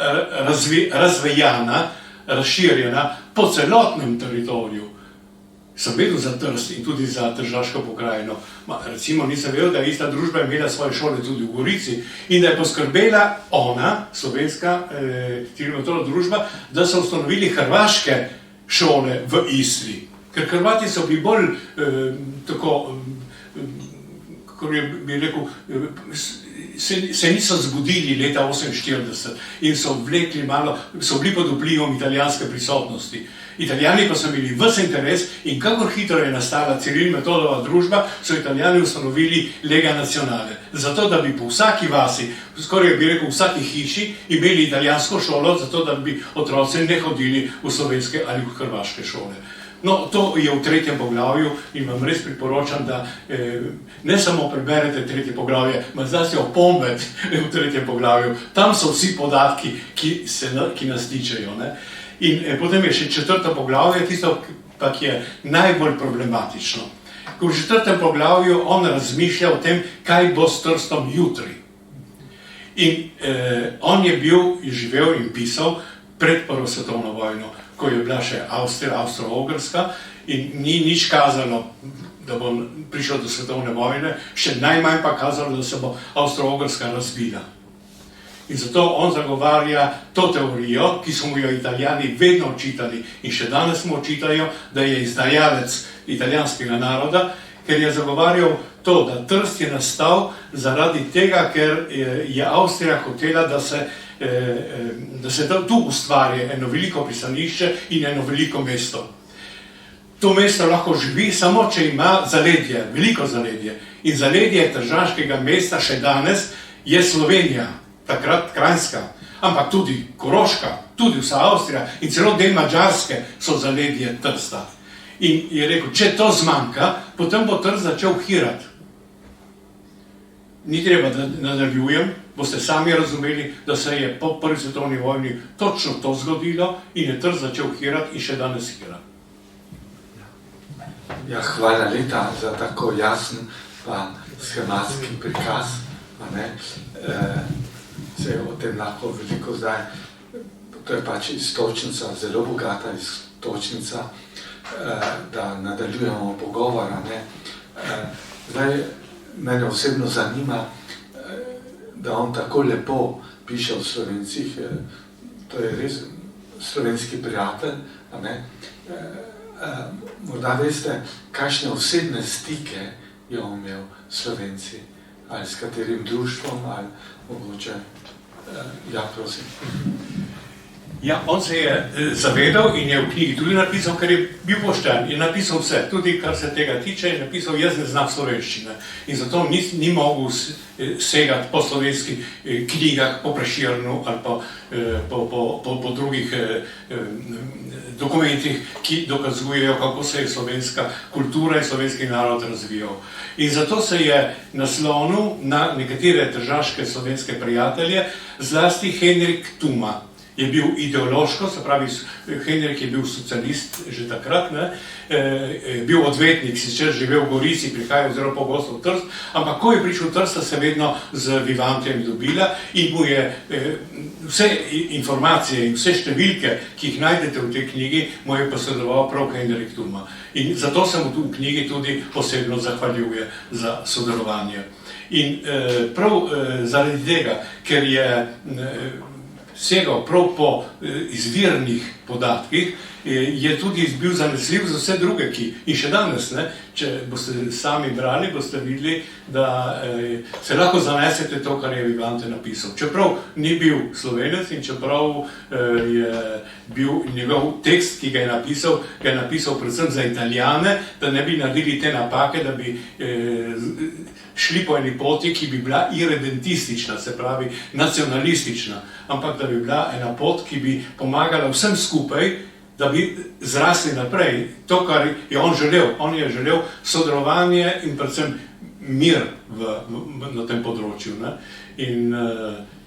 razvejana, razširjena po celotnem teritoriju. Sem vedel za Trst in tudi za Tržaško pokrajino. Recimo nisem vedel, da je ista družba imela svoje šole tudi v Gorici in da je poskrbela ona, slovenska Ciril-Metodova družba, da so ustanovili hrvaške šole v Istri. Ker Hrvati so bili bolj tako, kako bi rekel, se niso zbudili leta 1948 in so vlekli malo, so bili pod vplivom italijanske prisotnosti. Italijani pa so imeli ves interes in kakor hitro je nastala Ciril-Metodova družba, so Italijani ustanovili Lega Nazionale. Zato, da bi po vsaki vasi, skoraj bi rekel vsaki hiši, imeli italijansko šolo, zato da bi otroci ne hodili v slovenske ali v hrvaške šole. No, to je v 3. poglavju in vam res priporočam, da ne samo preberete 3. poglavje, ma zdaj se opombet v 3. poglavju. Tam so vsi podatki, ki nas tičejo. Ne? In potem je še 4. poglavje, tisto, pa ki je najbolj problematično. Ko v 4. poglavju on razmišlja o tem, kaj bo s Trstom jutri. In on je bil, živel in pisal pred Prvo svetovno vojno, ko je bila še Avstrija, Avstro-Ogrska in ni nič kazalo, da bo prišlo do svetovne vojne, še najmanj pa kazalo, da se bo Avstro-Ogrska razbila. In zato on zagovarja to teorijo, ki so mu jo Italijani vedno očitali in še danes mu očitajo, da je izdajalec italijanskega naroda, ker je zagovarjal to, da Trst je nastal zaradi tega, ker je Avstrija hotela, da se tu ustvari eno veliko pristanišče in eno veliko mesto. To mesto lahko živi samo, če ima zaledje, veliko zaledje. In zaledje tržaškega mesta še danes je Slovenija. Takrat Kranjska, ampak tudi Koroška, tudi vsa Avstrija in celo del Madžarske so zaledje Trsta. In je rekel, če to zmanjka, potem bo Trst začel hirati. Ni treba, da nadaljujem, boste sami razumeli, da se je po Prvi svetovni vojni točno to zgodilo in je Trst začel hirati in še danes hira. Ja, hvala leta za tako jasen pa schematski prikaz. Se o tem lahko veliko zdaj, to je pač iztočnica, zelo bogata iztočnica, da nadaljujemo pogovora. Zdaj, mene osebno zanima, da on tako lepo piše o Slovencih, to je res slovenski prijatelj, morda veste, kakšne osebne stike je imel Slovenci, ali s katerim društvom, ali mogoče. Ja, prosim. Ja, on se je zavedal in je v knjigi tudi napisal, ker je bil pošten, je napisal vse, tudi kar se tega tiče, je napisal, jaz ne znam slovenščine. In zato ni mogel segati po slovenskih knjigah, po Prešernu ali po drugih dokumentih, ki dokazujejo, kako se je slovenska kultura in slovenski narod razvijal. In zato se je naslonil na nekatere tržaške slovenske prijatelje, zlasti Henrik Tuma. Je bil ideološko, se pravi, Henrik je bil socialist že takrat, bil odvetnik, sicer živel v Gorici, prihajal zelo pogosto v Trst, ampak ko je prišel v Trst, se vedno z Vivantijem dobila in mu je vse informacije in vse številke, ki jih najdete v tej knjigi, mu je posredoval prav Henrik Tuma. In zato se mu tu v knjigi tudi posebno zahvaljuje za sodelovanje. In prav zaradi tega, ker je segal prav po izvirnih podatkih, je tudi bil zanesljiv za vse druge, in še danes, ne, če boste sami brali, boste videli, da se lahko zanesete to, kar je Vivante napisal. Čeprav ni bil Slovenec in čeprav je bil njegov tekst, ki ga je napisal predvsem za Italijane, da ne bi naredili te napake, da bi šli po eni poti, ki bi bila irredentistična, se pravi nacionalistična, ampak da bi bila ena pot, ki bi pomagala vsem skupaj, da bi zrasli naprej. To, kar je on želel. On je želel sodelovanje in predvsem mir na tem področju. Ne? In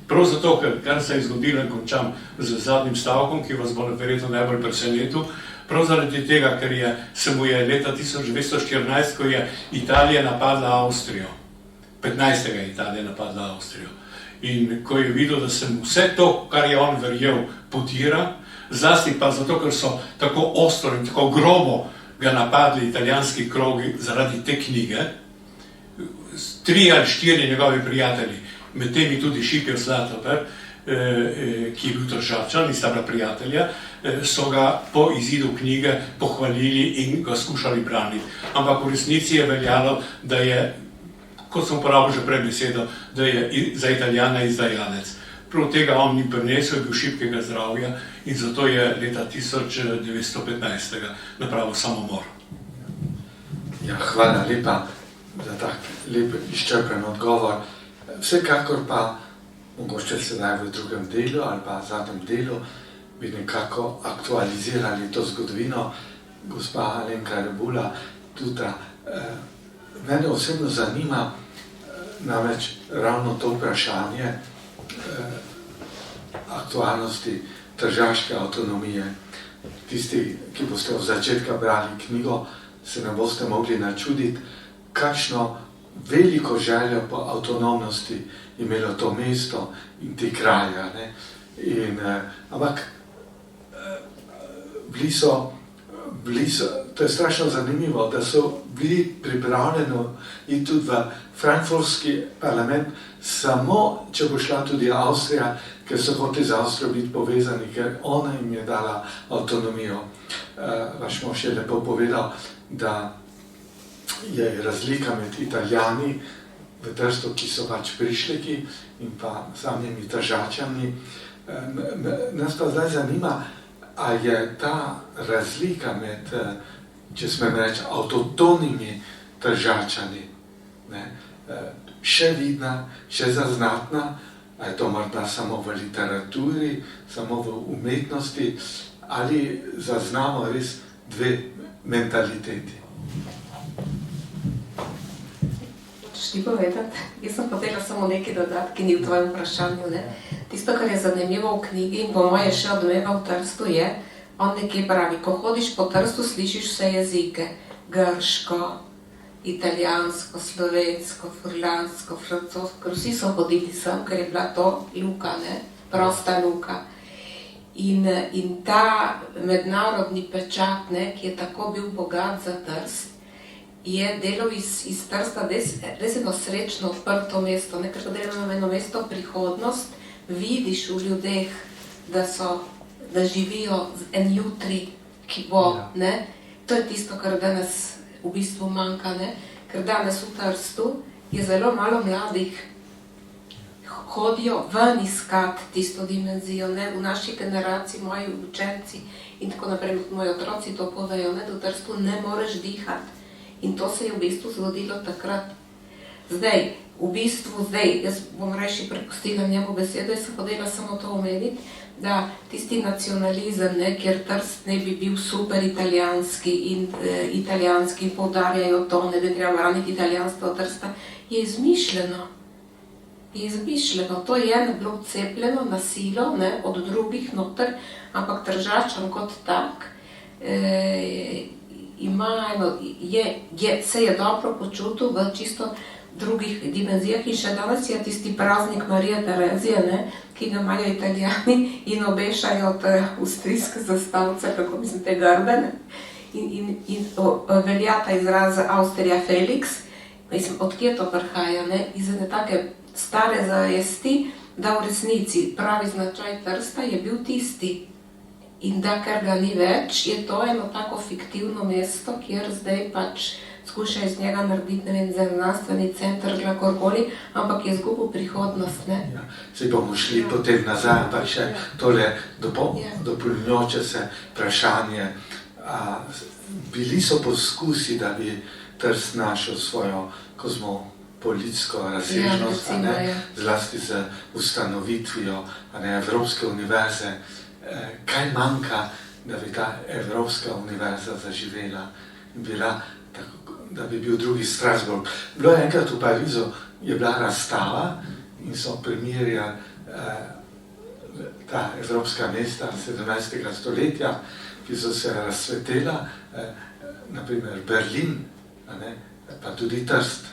prav zato, kar se je zgodilo, in končam z zadnjim stavkom, ki vas bo verjetno najbolj presenetil, prav zaradi tega, ker se mu je leta 1914, ko je Italija napadla Avstrijo, 15. Italija napadla Avstrijo. In ko je videl, da se mu vse to, kar je on verjel, potira, zlasti pa zato, ker so tako ostro in tako grobo ga napadli italijanski krogi zaradi te knjige, 3 ali 4 njegovi prijatelji, med temi tudi Scipio Zlatoper, ki je bil Tržačan in sta bila prijatelja, so ga po izidu knjige pohvalili in ga skušali braniti. Ampak v resnici je veljalo, da je, kot sem uporabil že prej besedo, da je za Italijana izdajalec. Prav tega on ni prinesel, je bil šibkega zdravja in zato je leta 1915 napravil samomor. Ja, hvala lepa za tak lep izčrpen odgovor. Vsekakor pa, mogoče sedaj v drugem delu ali pa zadnjem delu, bi nekako aktualizirali to zgodovino. Gospa Alenka Rebula, tudi mene osebno zanima namreč ravno to vprašanje aktualnosti tržaške avtonomije. Tisti, ki boste od začetka brali knjigo, se ne boste mogli načuditi, kakšno veliko željo po avtonomnosti imelo to mesto in te kraja. Ampak to je strašno zanimivo, da so bili pripravljeni iti tudi v frankfurtski parlament, samo če bo šla tudi Avstrija, ker so hoteli z Avstrijo biti povezani, ker ona jim je dala avtonomijo. Vaš mož je lepo povedal, da je razlika med Italijani v Trstu, ki so pač prišleki, in pa samimi Tržačani. Nas pa zdaj zanima, a je ta razlika med, če smem reči, avtohtonimi Tržačani še vidna, še zaznatna, a je to morda samo v literaturi, samo v umetnosti, ali zaznamo res dve mentaliteti? Hočeš ti povedati? Jaz sem hotela samo nekaj dodati, ki ni v tvojem vprašanju. Tisto, kar je zanimivo v knjigi in po moje še odmeva v Trstu je, on nekaj pravi, ko hodiš po Trstu, slišiš vse jezike, grško, italijansko, slovensko, furlansko, francosko, ker vsi so hodili sem, ker je bila to luka, prosta luka. In ta mednarodni pečat, ki je tako bil bogat za Trst, je delal iz Trsta res eno srečno odprto mesto, ker to delamo eno mesto prihodnost, vidiš v ljudeh, da živijo en jutri, ki bo. To je tisto, kar danes v bistvu manjka, ker danes v Trstu je zelo malo mladih, hodijo ven iskati tisto dimenzijo. V naši generaciji, moji učenci in tako naprej, moji otroci to povejo, da v Trstu ne moreš dihati. In to se je v bistvu zgodilo takrat. Zdaj, jaz bom reči prepustila njemu besedo, jaz sem hodila samo to omeniti, da tisti nacionalizem, kjer Trst ne bi bil super italijanski in poudarjajo to, ne bi treba braniti italijanstvo Trsta, je izmišljeno. To je bilo cepljeno na silo od drugih noter, ampak Tržačan kot tak se je dobro počutil v čisto drugih dimenzijah in še danes je tisti praznik Marije Terezije, ki ga imajo Italijani in obešajo te avstrijske zastavice, kako mislim, te grbe, in velja ta izraz Austrija Felix, mislim, odkje to prihaja, iz ene take stare zavesti, da v resnici pravi značaj Trsta je bil tisti, In da, ker ga ni več, je to eno tako fiktivno mesto, kjer zdaj pač skuša iz njega narediti, ne vem, znanstveni center, kakorkoli, ampak je izgubil prihodnost, ne? Ja, zdaj bomo šli potem nazaj, ampak še tole dopolnjujoče se vprašanje. Bili so poskusi, da bi Trst našel svojo kozmopolitsko razsežnost, zlasti z ustanovitvijo Evropske univerze. Kaj manjka, da bi ta Evropska univerza zaživela in bila, da bi bil drugi Strasbourg? Bilo je enkrat v Parizu, je bila razstava in so primerjali ta evropska mesta 17. stoletja, ki so se razsvetela, naprimer Berlin, pa tudi Trst,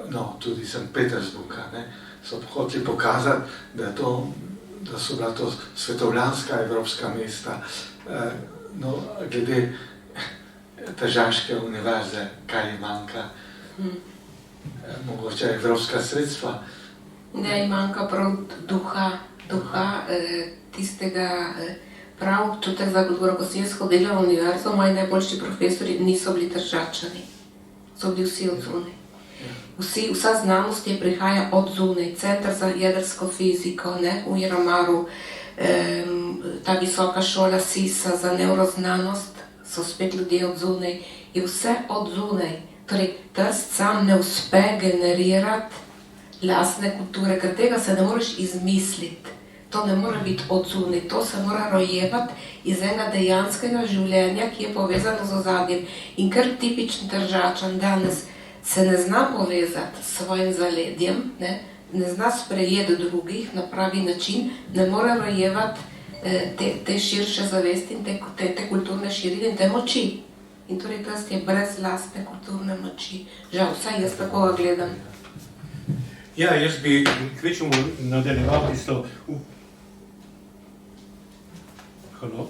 no, tudi St. Petersburg, so hoteli pokazati, da so bila to svetovljanska evropska mesta. No, glede Tržaške univerze, kaj ji manjka? Mogoče evropska sredstva? Ne, manjka prav duha tistega prav občutek za kulturo. Ko sem jaz hodila v univerzo, moji najboljši profesori niso bili Tržačani, so bili vsi od zunaj. Vsa znanost je prihaja od zunaj, Center za jedrsko fiziko, v Iramaru, ta visoka šola SIS-a za neuroznanost, so spet ljudje od zunaj, je vse od zunaj. Torej, Trst sam ne uspe generirati lastne kulture, ker tega se ne moreš izmisliti. To ne more biti od zunaj, to se mora rojevati iz enega dejanskega življenja, ki je povezano z ozadjem. In ker tipični Tržačan danes se ne zna povezati s svojim zaledjem, ne zna sprejeti drugih na pravi način, ne more rojevati te širše zavesti in te kulturne širine in te moči. In torej Trst je brez lastne kulturne moči. Žal, vsaj jaz tako ga gledam. Ja, jaz bi kvečemu nadaljeval tisto... Halo?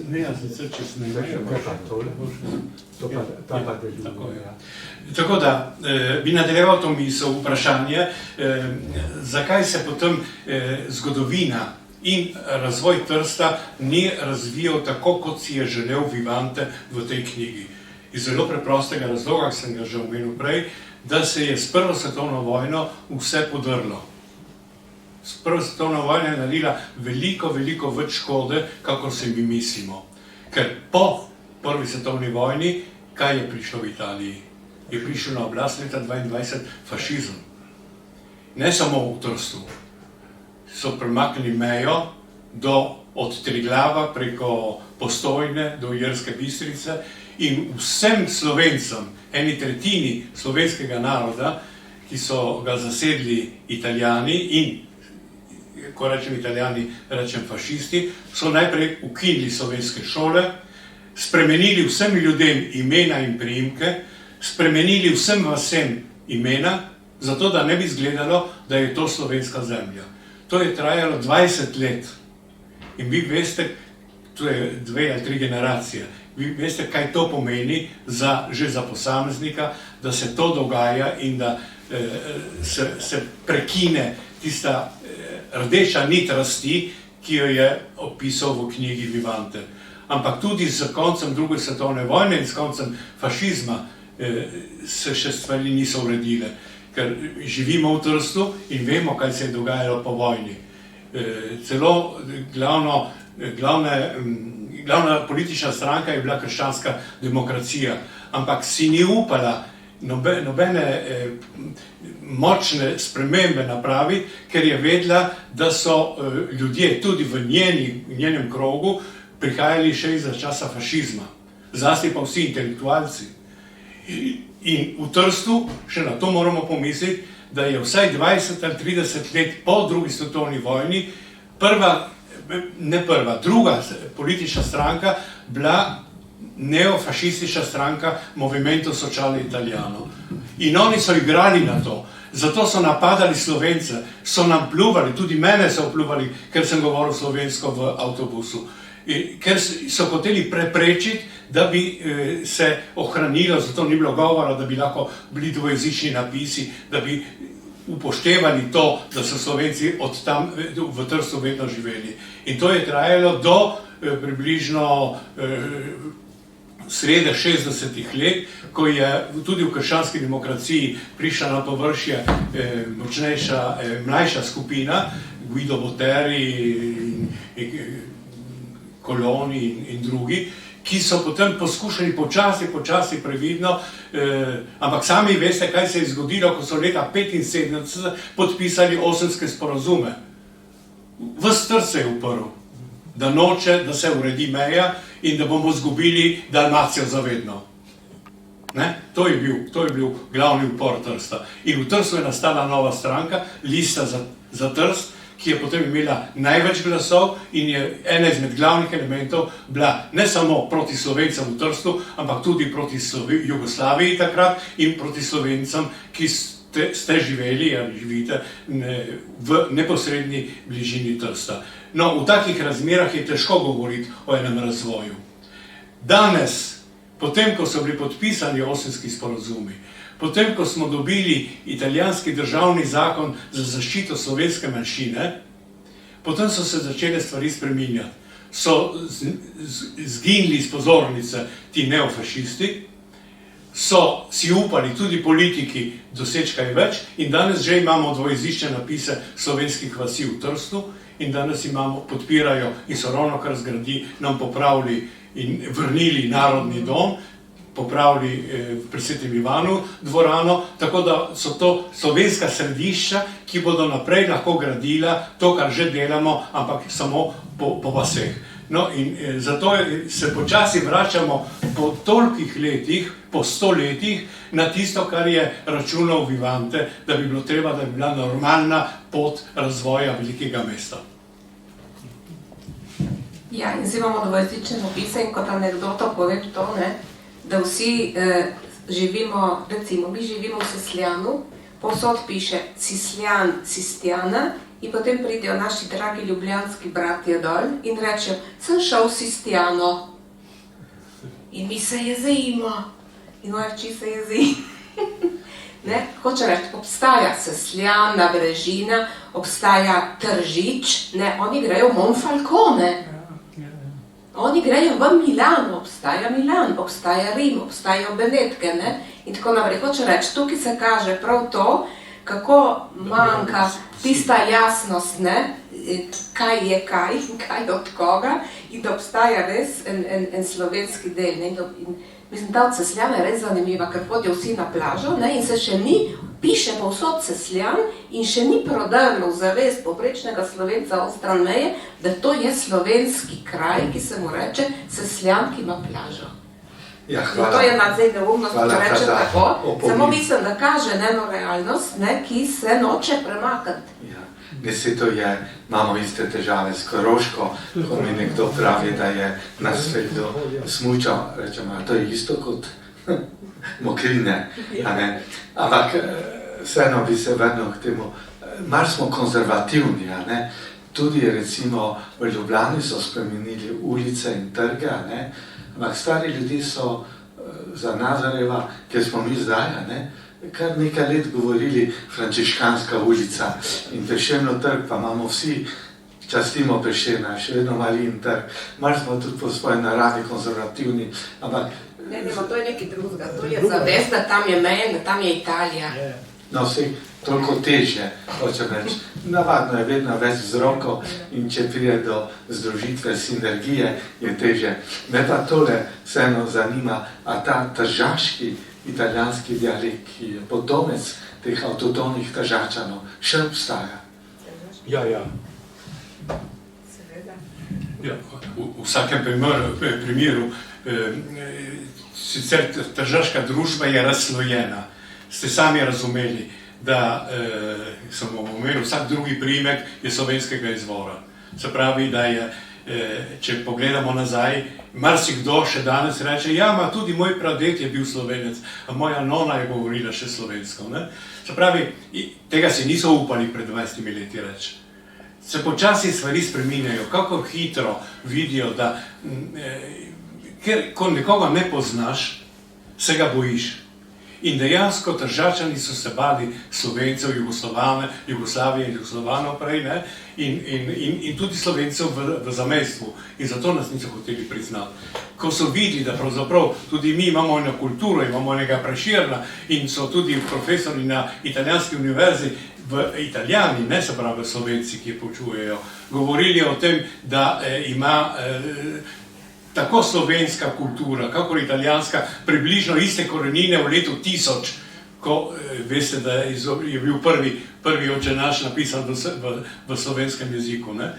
Ne, jaz sicer, če se ne vem. Tako da, bi nadaljeval to misel, vprašanje, zakaj se potem zgodovina in razvoj Trsta ni razvijal tako, kot si je želel Vivante v tej knjigi. Iz zelo preprostega razloga, ki sem ga že omenil prej, da se je s Prvo svetovno vojno vse podrlo. S Prvo svetovno vojno je naredila veliko več škode, kakor se mi mislimo. Ker po Prvi svetovni vojni, kaj je prišlo v Italiji? Je prišel na oblast leta 1922 fašizem. Ne samo v Trstu. So premaknili mejo od Triglava preko Postojne do Ilirske Bistrice in vsem Slovencem, eni tretjini slovenskega naroda, ki so ga zasedli Italijani in, ko rečem Italijani, rečem fašisti, so najprej ukinili slovenske šole, spremenili vsem ljudem imena in priimke, spremenili vsem vasem imena, zato da ne bi izgledalo, da je to slovenska zemlja. To je trajalo 20 let. In vi veste, to je 2 ali 3 generacije, vi veste, kaj to pomeni že za posameznika, da se to dogaja in da se prekine tista rdeča nit rasti, ki jo je opisal v knjigi Vivante. Ampak tudi z koncem druge svetovne vojne in s koncem fašizma se še stvari niso uredile. Ker živimo v Trstu in vemo, kaj se je dogajalo po vojni. Celo glavna politična stranka je bila krščanska demokracija, ampak si ni upala nobene močne spremembe napraviti, ker je vedela, da so ljudje tudi v njenem krogu prihajali še iz časa fašizma. Zlasti pa vsi intelektualci. In v Trstu, še na to moramo pomisliti, da je vsaj 20 ali 30 let po drugi svetovni vojni druga politična stranka bila neofašistična stranka Movimento Sociale Italiano. In oni so igrali na to. Zato so napadali Slovence, so nam pljuvali, tudi mene so pljuvali, ker sem govoril slovensko v avtobusu. Ker so hoteli preprečiti, da bi se ohranilo, zato ni bilo govora, da bi lahko bili dvojezični napisi, da bi upoštevali to, da so Slovenci od tam v Trstu vedno živeli. In to je trajalo do približno srede 60-ih let, ko je tudi v krščanski demokraciji prišla na površje močnejša, mlajša skupina, Guido Botteri, Coloni in drugi, ki so potem poskušali počasi, previdno, ampak sami veste, kaj se je zgodilo, ko so leta 1975 podpisali Osemske sporazume. Ves Trst se je uprl, da noče, da se uredi meja in da bomo izgubili Dalmacijo zavedno. To je bil glavni upor Trsta. In v Trstu je nastala nova stranka, Lista za Trst, ki je potem imela največ glasov in je ena izmed glavnih elementov bila ne samo proti Slovencem v Trstu, ampak tudi proti Jugoslaviji takrat in proti Slovencem, ki ste živeli ali živite v neposredni bližini Trsta. No, v takih razmerah je težko govoriti o enem razvoju. Danes, potem, ko so bili podpisani Osemski sporazumi, potem, ko smo dobili italijanski državni zakon za zaščito slovenske manjšine, potem so se začele stvari spreminjati. So zginili iz pozornice ti neofašisti, so si upali tudi politiki doseči kaj več in danes že imamo dvojezične napise slovenskih vasi v Trstu in danes podpirajo in so ravno kar zgradi, nam popravili in vrnili Narodni dom, popravili pri Svetem Ivanu dvorano, tako da so to slovenska središča, ki bodo naprej lahko gradila to, kar že delamo, ampak samo po vaseh. No in zato se počasi vračamo po tolikih letih, po 100 letih, na tisto, kar je računal Vivante, da bi bilo treba, da bi bila normalna pot razvoja velikega mesta. Ja, in zdaj imamo dvojezične napise in kot anekdoto povem to, da vsi živimo, recimo, mi živimo v Sesljanu, povsod piše Cisljan, Cistjana in potem pridejo naši dragi ljubljanski bratje dol in rečejo, sem šel v Cistjano. In mi se jezimo. In moja hči se jezi. Hoče reči, obstaja Sesljan, Nabrežina, obstaja Tržič, oni grejo v Monfalcone. Oni grejo v Milano, obstaja Milan, obstaja Rim, obstajajo Benetke, in tako naprej. Hoče reči, tukaj se kaže prav to, kako manjka tista jasnost, kaj je kaj in kaj od koga in da obstaja res en slovenski del. Mislim, ta od Sesljana je res zanimiva, ker hodijo vsi na plažo in se še ni, piše povsod Sesljan in še ni prodrlo v zavest povprečnega Slovenca ostran meje, da to je slovenski kraj, ki se mu reče Sesljan, ki ima plažo. Ja, hvala. To je nadzaj neumnost, če reče tako, samo mislim, da kaže eno realnost, ki se noče premakati. Ja. Mislim, to je, imamo iste težave s Koroško, ko mi nekdo pravi, da je na svetu smučal, rečemo, to je isto kot Mokrine, ampak vseeno bi se vrnil k temu, malo smo konzervativni, tudi recimo v Ljubljani so spremenili ulice in trge, ampak stari ljudje so za Nazareva, kjer smo mi zdaj, kar nekaj let govorili Frančiškanska ulica in Prešernov trg, pa imamo vsi, častimo Prešerna, še vedno Marijin trg, malo smo tudi po svoji naravi konzervativni, ampak... Ne, to je nekaj drugega, to je zavest, da tam je meja, da tam je Italija. No, vse toliko težje, hočem reči. Navadno je vedno več vzrokov in če pride do združitve, sinergije, je težje. Me pa tole vseeno zanima, a ta tržaški italijanski dialekt, ki je potomec teh avtohtonih Tržačanov, še obstaja. Ja. Seveda. Ja, v vsakem primeru, sicer tržaška družba je razslojena. Ste sami razumeli, da sem vam omenil, vsak drugi priimek je slovenskega izvora. Se pravi, da je, če pogledamo nazaj, marsikdo še danes reče, ja, ma tudi moj praded je bil Slovenec, a moja nona je govorila še slovensko. Ne? Se pravi, tega si niso upali pred 20 leti reči. Se počasi stvari spreminjajo, kako hitro vidijo, da ker ko nekoga ne poznaš, se ga bojiš. In dejansko Tržačani so se bali Slovencev, Jugoslavije in Jugoslovanov prej, ne? In tudi Slovencev v zamejstvu. In zato nas niso hoteli priznati. Ko so videli, da pravzaprav tudi mi imamo eno kulturo, imamo enega Prešerna in so tudi profesori na italijanski univerzi, v Italijani, ne se pravi Slovenci, ki poučujejo, govorili o tem, da ima tako slovenska kultura, kakor italijanska, približno iste korenine v letu 1000, ko veste, da je bil prvi Oče naš napisan v slovenskem jeziku, ne?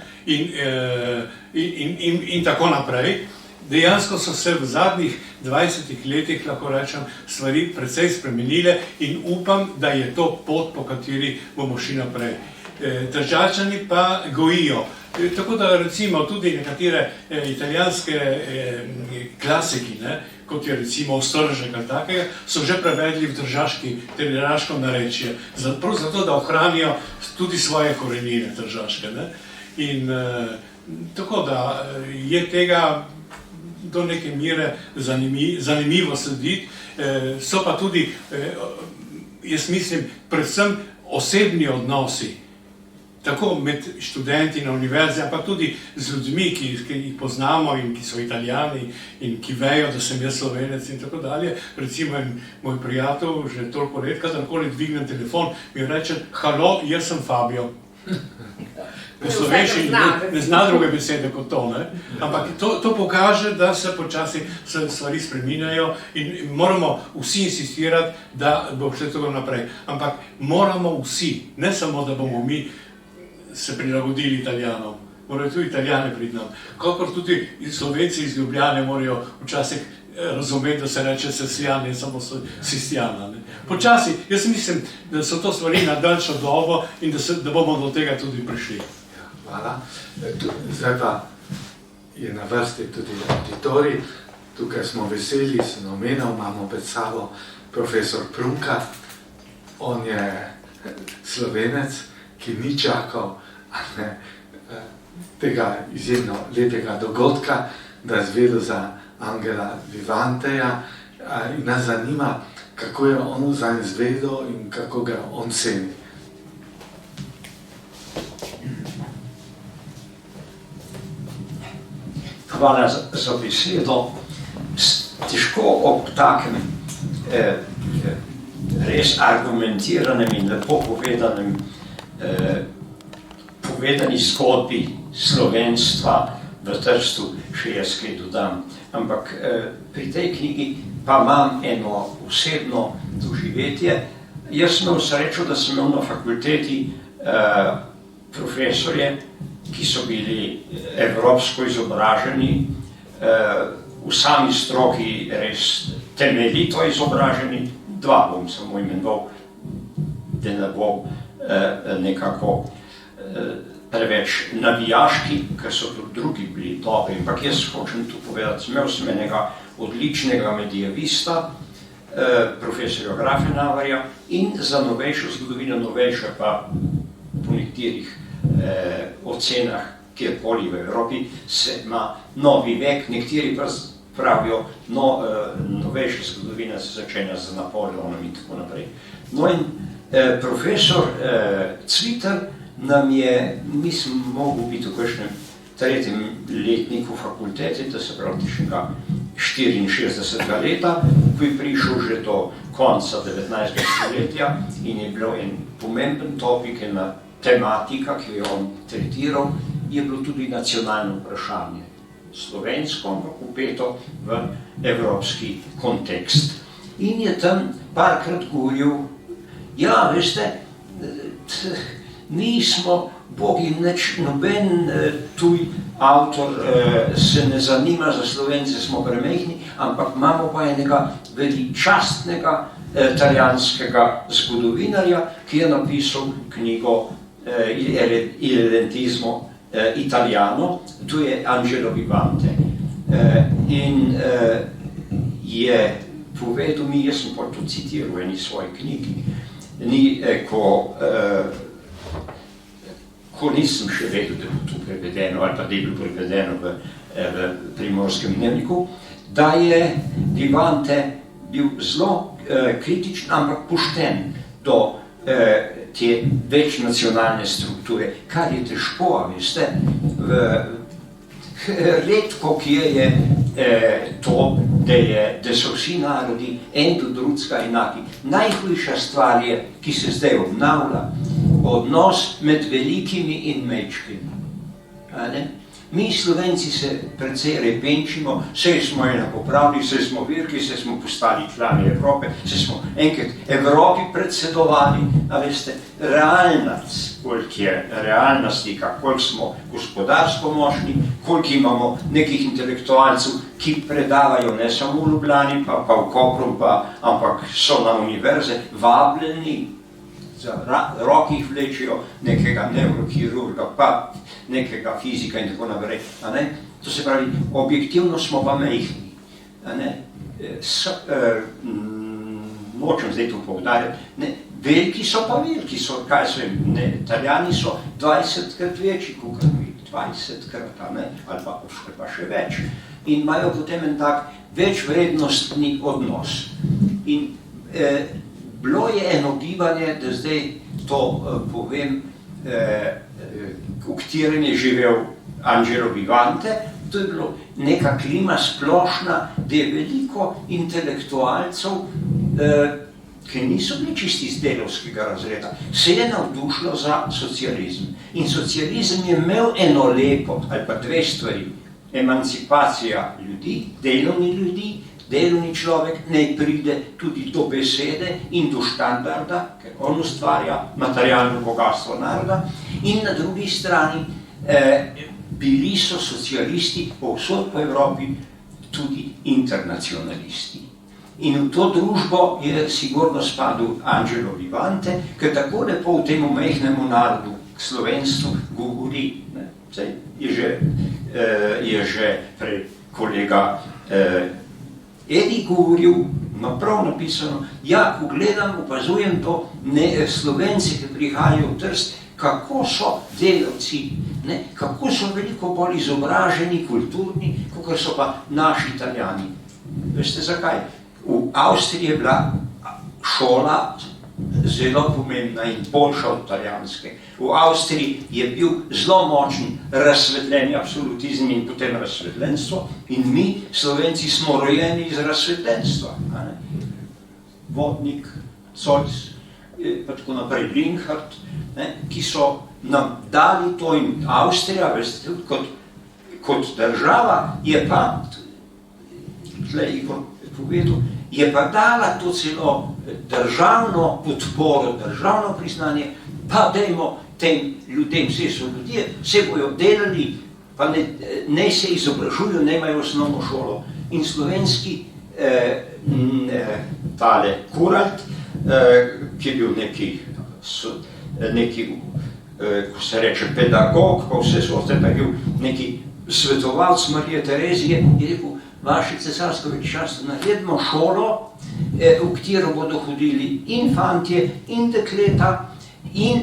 In tako naprej. Dejansko so se v zadnjih 20 letih, lahko rečem, stvari precej spremenile in upam, da je to pot, po kateri bomo šli naprej. Tržačani pa gojijo. Tako da recimo tudi nekatere italijanske klasiki, ne, kot je recimo Ostržek ali takega, so že prevedli v tržaško narečje. Prav zato, da ohranijo tudi svoje korenine tržaške. Ne. In tako da je tega do neke mere zanimivo slediti. So pa tudi, jaz mislim, predvsem osebni odnosi, tako med študenti na univerzi, ampak tudi z ljudmi, ki jih poznamo in ki so Italijani in ki vejo, da sem jaz Slovenec in tako dalje. Recimo moj prijatelj, že toliko let, kadarkoli dvignem telefon, mi reče, halo, jaz sem Fabio. V slovenščini ne zna druge besede kot to, ne? Ampak to pokaže, da se počasi stvari spreminjajo in moramo vsi insistirati, da bo šlo tako naprej. Ampak moramo vsi, ne samo, da bomo mi se prilagodili Italijanov, morajo tudi Italijane priti nam. Kakor tudi Slovenci iz Ljubljane morajo včasih razumeti, da se reče Sesljani, samo Sistjana. Počasi, jaz mislim, da so to stvari na daljšo dobo in da bomo do tega tudi prišli. Hvala. Zdaj pa je na vrsti tudi auditorij. Tukaj smo veseli, sem omenil, imamo pred sabo profesor Prunka. On je Slovenec, ki ni čakal tega izjemno lepega dogodka, da je zvedel za Angela Vivanteja in nas zanima, kako je on zanj zvedel in kako ga on ceni. Hvala za besedo. Težko ob takem res argumentiranem in lepo povedani zgodbi slovenstva v Trstu še jaz kaj dodam. Ampak pri tej knjigi pa imam eno osebno doživetje. Jaz sem imel srečo, da sem imel na fakulteti profesorje, ki so bili evropsko izobraženi, v sami stroki res temeljito izobraženi. Dva bom samo imenoval, da ne bo nekako preveč navijaški, ker so tudi drugi bili dobri. Ampak jaz hočem tu povedati, imel sem enega odličnega medijevista, profesorja Grafenavarja, in za novejšo zgodovino, novejše pa po nekaterih ocenah, kjerkoli v Evropi, se ima novi vek, nekateri pravijo, novejša zgodovina se začenja z Napoleonom in tako naprej. No in profesor Cviter nam je, mislim, mogel biti v kakšnem tretjem letniku fakultete, da se pravi tega 64. leta, ko je prišel že do konca 19. stoletja in je bilo en pomemben topik, ena tematika, ki jo je on tretiral, je bilo tudi nacionalno vprašanje. Slovensko, ampak upeto v evropski kontekst. In je tam parkrat govoril, ja, veste, nismo bogi nič, noben tuj avtor se ne zanima za Slovence, smo premehni, ampak imamo pa enega veličastnega italijanskega zgodovinarja, ki je napisal knjigo Il Lentismo Italiano, to je Angelo Vivante. In je povedal mi, jaz sem pa to citiral v eni svoji knjigi, ko nisem še vedel, da bo to prevedeno, ali pa da je bilo prevedeno v Primorskem dnevniku, da je Vivante bil zelo kritičen, ampak pošten do te večnacionalne strukture, kar je težko, a veste, redko kje je to, da so vsi narodi en do drugega enaki. Najhujša stvar je, ki se zdaj obnavlja, odnos med velikimi in majčkimi. Mi Slovenci se precej repenčimo, saj smo enakopravni, saj smo veliki, saj smo postali člani Evrope, saj smo enkrat Evropi predsedovali, a veste, koliko je realna slika, koliko smo gospodarsko močni, koliko imamo nekih intelektualcev, ki predavajo ne samo v Ljubljani, pa v Kopru, ampak so na univerze vabljeni, za roki jih vlečijo nekega neurokirurga, pa nekega fizika in tako naprej. To se pravi, objektivno smo pa majhni. Nočem zdaj to poudarjati. Veliki so pa veliki, kaj so jim, Italijani so 20krat večji, kot mi, 20krat, ali pa še več. In imajo potem en tak večvrednostni odnos. In bilo je eno gibanje, da zdaj to povem, v katerem je živel Angelo Vivante, to je bilo neka klima splošna, da je veliko intelektualcev, ki niso bili čisti iz delavskega razreda, se je navdušilo za socializem. In socializem je imel eno lepo, ali pa dve stvari, emancipacija ljudi, delovni človek naj pride tudi do besede in do štandarda, ker on ustvarja materialno bogatstvo naroda, in na drugi strani bili so socialisti povsod po Evropi tudi internacionalisti. In v to družbo je sigurno spadal Angelo Vivante, ker tako lepo v temu majhnemu narodu k slovenstvu govori. Je že prej kolega Edi govoril, ima prav napisano, ja, ko gledam, opazujem to Slovenci, ki prihajajo v Trst, kako so delavci, kako so veliko bolj izobraženi, kulturni, kot so pa naši Italijani. Veste zakaj? V Avstriji je bila šola zelo pomembna in boljša od italijanske. V Avstriji je bil zelo močen razsvetljeni absolutizem in potem razsvetljenstvo, in mi, Slovenci, smo rojeni iz razsvetljenstva. Vodnik, Zojc, pa tako naprej, Linhart, ki so nam dali to, in Avstrija, veste, kot država, je pa, tlej Igor je povedal, je pa dala to celo državno podporo, državno priznanje, pa dajmo tem ljudem, vse so ljudje, vse bojo delali, pa ne se izobražujo, ne imajo osnovno šolo. In slovenski tale Kuralt, ki je bil neki, ko se reče pedagog, pa vse so, pa je bil neki svetovalc Marije Terezije, je rekel, vaše cesarsko veličanstvo, naredimo šolo, v katero bodo hodili in fantje, in dekleta, in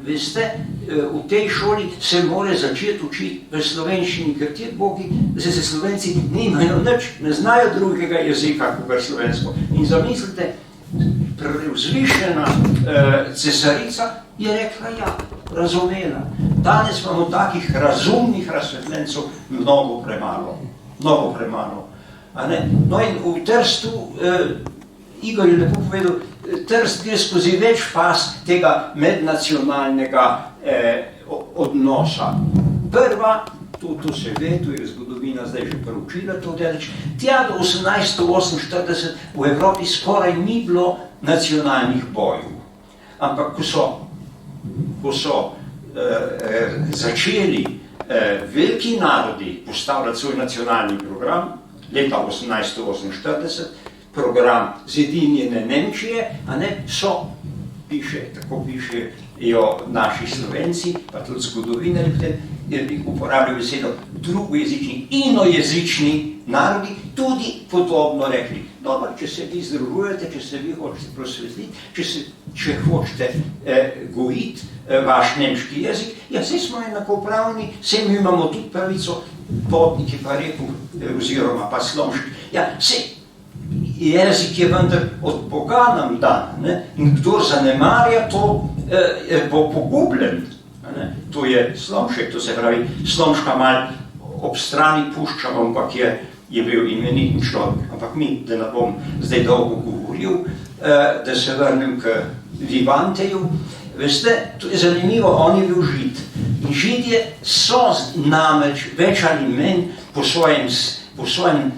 veste, v tej šoli se mora začeti učiti v slovenščini, ker ti bogi, da se Slovenci nimajo nič, ne znajo drugega jezika, kot slovensko. In zamislite, prevzvišena cesarica je rekla, ja, razumela. Danes imamo takih razumnih razsvetljencev mnogo premalo. No in v Trstu, Igor je lepo povedal, Trst gre skozi več faz tega mednacionalnega odnosa. Prva, to se ve, to je zgodovina zdaj že proučila to deleč, tja do 1848 v Evropi skoraj ni bilo nacionalnih bojev. Ampak ko so začeli veliki narodi postavljati svoj nacionalni program, leta 1848, program zedinjene Nemčije, so tako pišejo naši Slovenci, pa tudi zgodovinarji v tem, uporabljajo besedo drugojezični, inojezični narodi, tudi podobno rekli. Dobro, če se vi združujete, če se vi hočete prosvetliti, če hočete gojiti vaš nemški jezik, ja, saj smo enakopravni, saj mi imamo tudi pravico, Bodnik je pa rekel, oziroma pa Slomšek, ja, saj jezik je vendar od Boga nam dan, ne? In kdo zanemarja to, bo pogubljen. Ne? To je Slomšek, to se pravi, Slomška malo ob strani puščamo, ampak je bil imenitni človek. Ampak mi, da ne bom zdaj dolgo govoril, da se vrnem k Vivanteju. Veste, to je zanimivo, on je bil Žid. In Židje so namreč več ali manj po svojem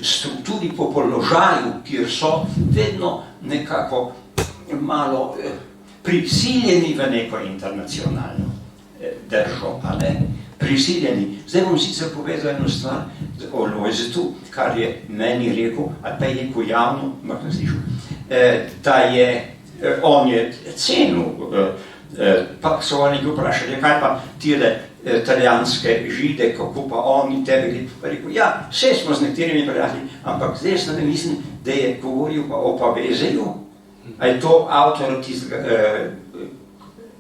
strukturi, po položaju, kjer so vedno nekako malo prisiljeni v neko internacionalno držo, a ne? Prisiljeni. Zdaj bom sicer povedal eno stvar o Lojzetu, kar je meni rekel, ali pa je rekel javno, ampak ne slišal, da on je cenil, pa so oni vprašali, kaj pa tile italijanske Žide, kako pa oni tebe, pa rekel, ja, vse smo z nekaterimi prijatelji, ampak zdaj sem ne mislim, da je govoril pa o Pavezeju, a je to avtor tistega,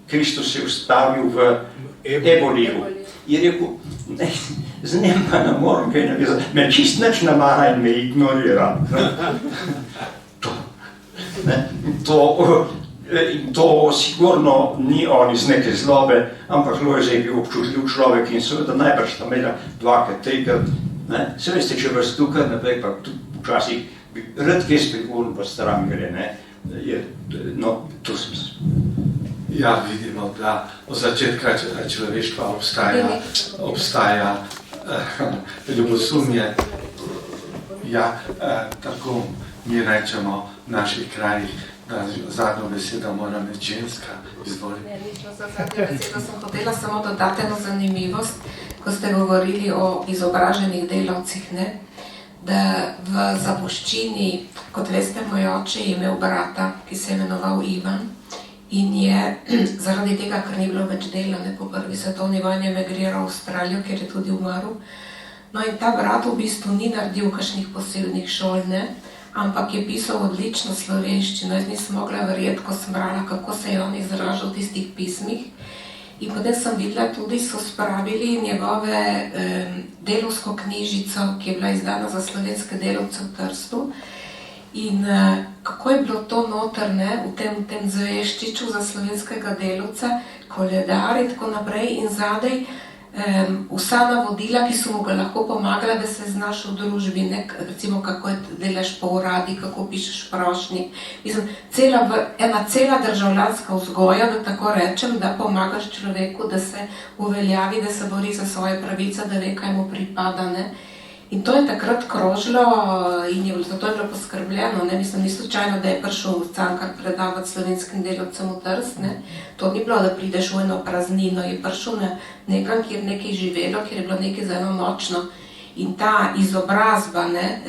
Kristus se ustavil v Eboliju. Je rekel, ne, z njem pa ne morem kaj navezati, me čist nič namara in me ignorira. To sigurno ni on iz neke zlobe, ampak Lojze je bil občutljiv človek in seveda najbrž tam imela dvakrat, trikrat. Se veste, če vas tukaj naprej, pa tudi včasih bi rad kaj spregovoril, pa stran gre, ne. No, to sem se. Ja, vidimo, da od začetka človeštva obstaja ljubosumje. Ja, tako mi rečemo v naših krajih, da zadnjo besedo mora imeti ženska. Izvoli. Ne, nično za zadnjo besedo sem hotela samo dodati eno zanimivost, ko ste govorili o izobraženih delavcih, ne? Da v Zapuščini, kot veste, moj oče je imel brata, ki se je imenoval Ivan, in je zaradi tega, ker ni bilo več dela, ne, po prvi svetovni vojni emigriral v Avstralijo, kjer je tudi umrl. No in ta brat v bistvu ni naredil kakšnih posebnih šol, ne, ampak je pisal odlično slovenščino. Jaz nisem mogla verjeti, ko sem brala, kako se je on izražal v tistih pismih. In potem sem videla tudi, so spravili njegove delovsko knjižico, ki je bila izdana za slovenske delavce v Trstu. In kako je bilo to noter, ne, v tem zveščiču za slovenskega delavca, koledar in tako naprej, in zadaj vsa navodila, ki so mu ga lahko pomagala, da se znaš v družbi, ne, recimo kako delaš po uradi, kako pišeš prošnji. Mislim, ena cela državljanska vzgoja, da tako rečem, da pomagaš človeku, da se uveljavi, da se bori za svoje pravice, da ve, kaj mu pripada, ne. In to je takrat krožilo in zato je bilo poskrbljeno, ne, mislim, ni slučajno, da je prišel v Cankar predavati slovenskim delavcem v Trst, ne. To ni bilo, da prideš v eno praznino, je prišel nekam, kjer nekaj živelo, kjer je bilo nekaj za eno nočno. In ta izobrazba, ne,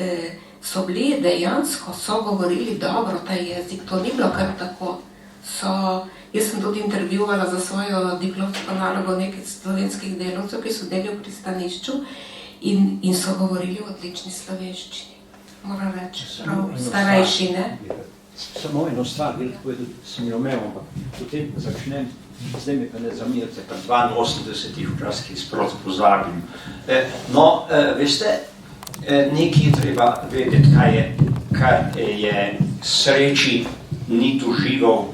so bili dejansko, so govorili dobro ta jezik, to ni bilo kar tako. Jaz sem tudi intervjuvala za svojo diplomsko nalogo nekaj slovenskih delavcev, ki so delali v pristanišču, in so govorili v odlični slovenščini. Moram reči, prav starejši, ne? Samo eno stvar, sem jo imel, ampak potem začnem, zdaj mi pa ne zamirite, pa 82 včasih sproti pozabim. No, veste, nekaj je treba vedeti, kaj je sreči ni doživel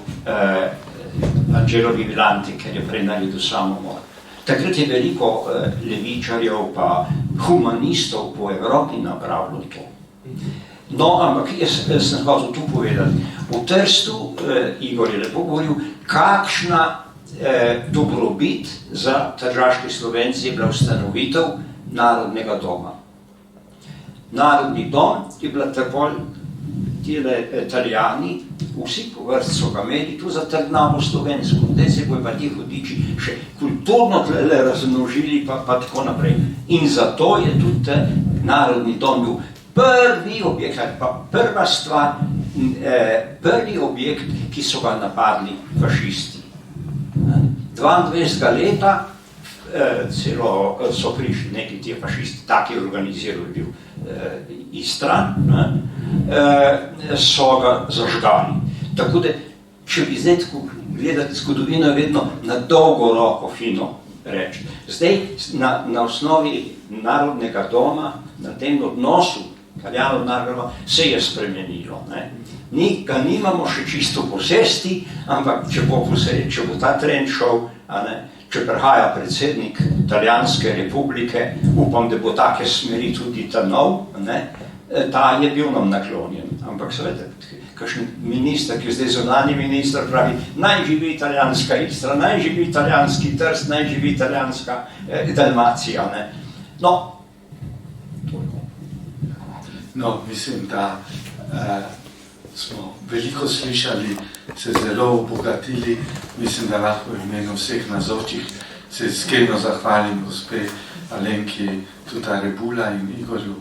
Angelo Vivaldi, ker je prej naredil samomor. Takrat je veliko levičarjev pa humanistov po Evropi napravilo to. No, ampak jaz sem hotel tu povedati. V Trstu, Igor je lepo govoril, kakšna dobrobit za tržaške Slovence je bila ustanovitev Narodnega doma. Narodni dom je bila tako, tile Italijani, vsi po vrst so ga imeli, tu za trdnavo slovensko, zdaj se bojo pa ti hodiči še kulturno tlele razmnožili pa tako naprej. In zato je tudi Narodni dom bil prvi objekt, pa prva stvar, prvi objekt, ki so ga napadli fašisti. 22. leta celo so prišli neki ti fašisti, taki organiziral je bil Istran, so ga zažgali. Tako da, če bi zdaj tako gledati zgodovino, je vedno na dolgo roko fino reči. Zdaj, na osnovi Narodnega doma, na tem odnosu Italijanov narodov se je spremenilo. Ga nimamo še čisto posesti, ampak če bo ta trend šel, če prihaja predsednik Italijanske republike, upam, da bo take smeri tudi ta nov, ta je bil nam naklonjen. Ampak seveda, kakšen minister, ki je zdaj zunanji minister, pravi, naj živi italijanska Istra, naj živi italijanski Trst, naj živi italijanska Dalmacija. No, no, mislim, da smo veliko slišali, se zelo obogatili. Mislim, da lahko v imenu vseh navzočih se iskreno zahvalim gospe Alenki Tuta Rebula in Igorju,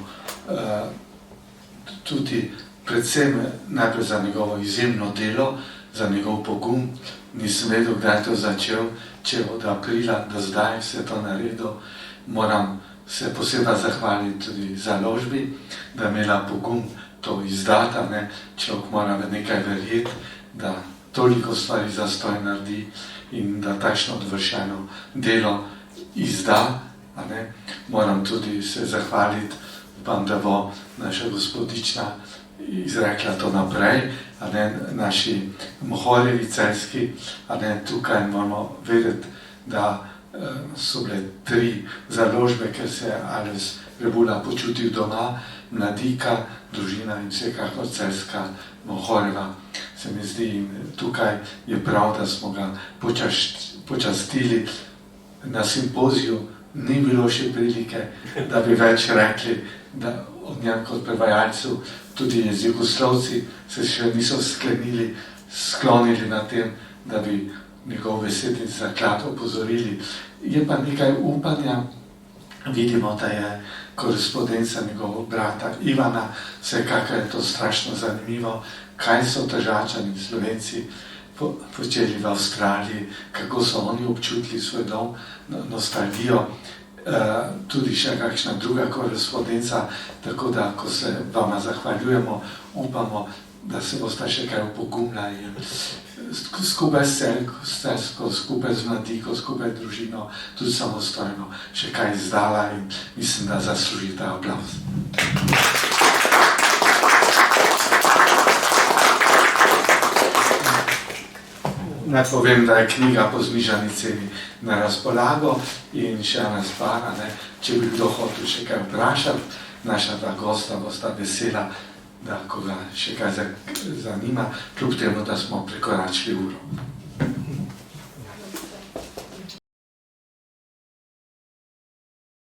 tudi predvsem najprej za njegovo izjemno delo, za njegov pogum. Nisem vedel, kdaj je to začel, če od aprila do zdaj vse to naredil. Moram se posebej zahvaliti tudi založbi, da je imela pogum to izdata. Človek mora v nekaj verjeti, da toliko stvari zastoj naredi in da takšno odvršeno delo izda. Moram tudi se zahvaliti, upam, da bo naša gospodična izrekla to naprej, naši Mohorjevi celjski, tukaj moramo vedeti, da so bile 3 založbe, ker se je Alojz Rebula počutil doma, Mladika, družina in vsekakor celjska Mohorjeva. Se mi zdi, in tukaj je prav, da smo ga počastili. Na simpoziju ni bilo še prilike, da bi več rekli, da od njem kot prevajalcu, tudi jezikoslovci se še niso sklonili na tem, da bi njegov besedni zaklad opozorili. Je pa nekaj upanja, vidimo, da je korespondenca njegovega brata Ivana, vsekakor je to strašno zanimivo, kaj so Tržačani in Slovenci počeli v Avstraliji, kako so oni občutili svoj dom, nostalgijo, tudi še kakšna druga korespondenca, tako da, ko se vama zahvaljujemo, upamo, da se boste še kaj upogumila in skupaj s Celjsko, skupaj z Mladiko, skupaj družino, tudi samostojno še kaj izdala in mislim, da zasluži ta aplavz. Naj povem, da je knjiga po znižani ceni na razpolago in še ena stvar, če bi kdo hotel še kaj vprašati, naša 2 gosta bosta vesela, da koga še kaj zanima, kljub temu, da smo prekoračili uro.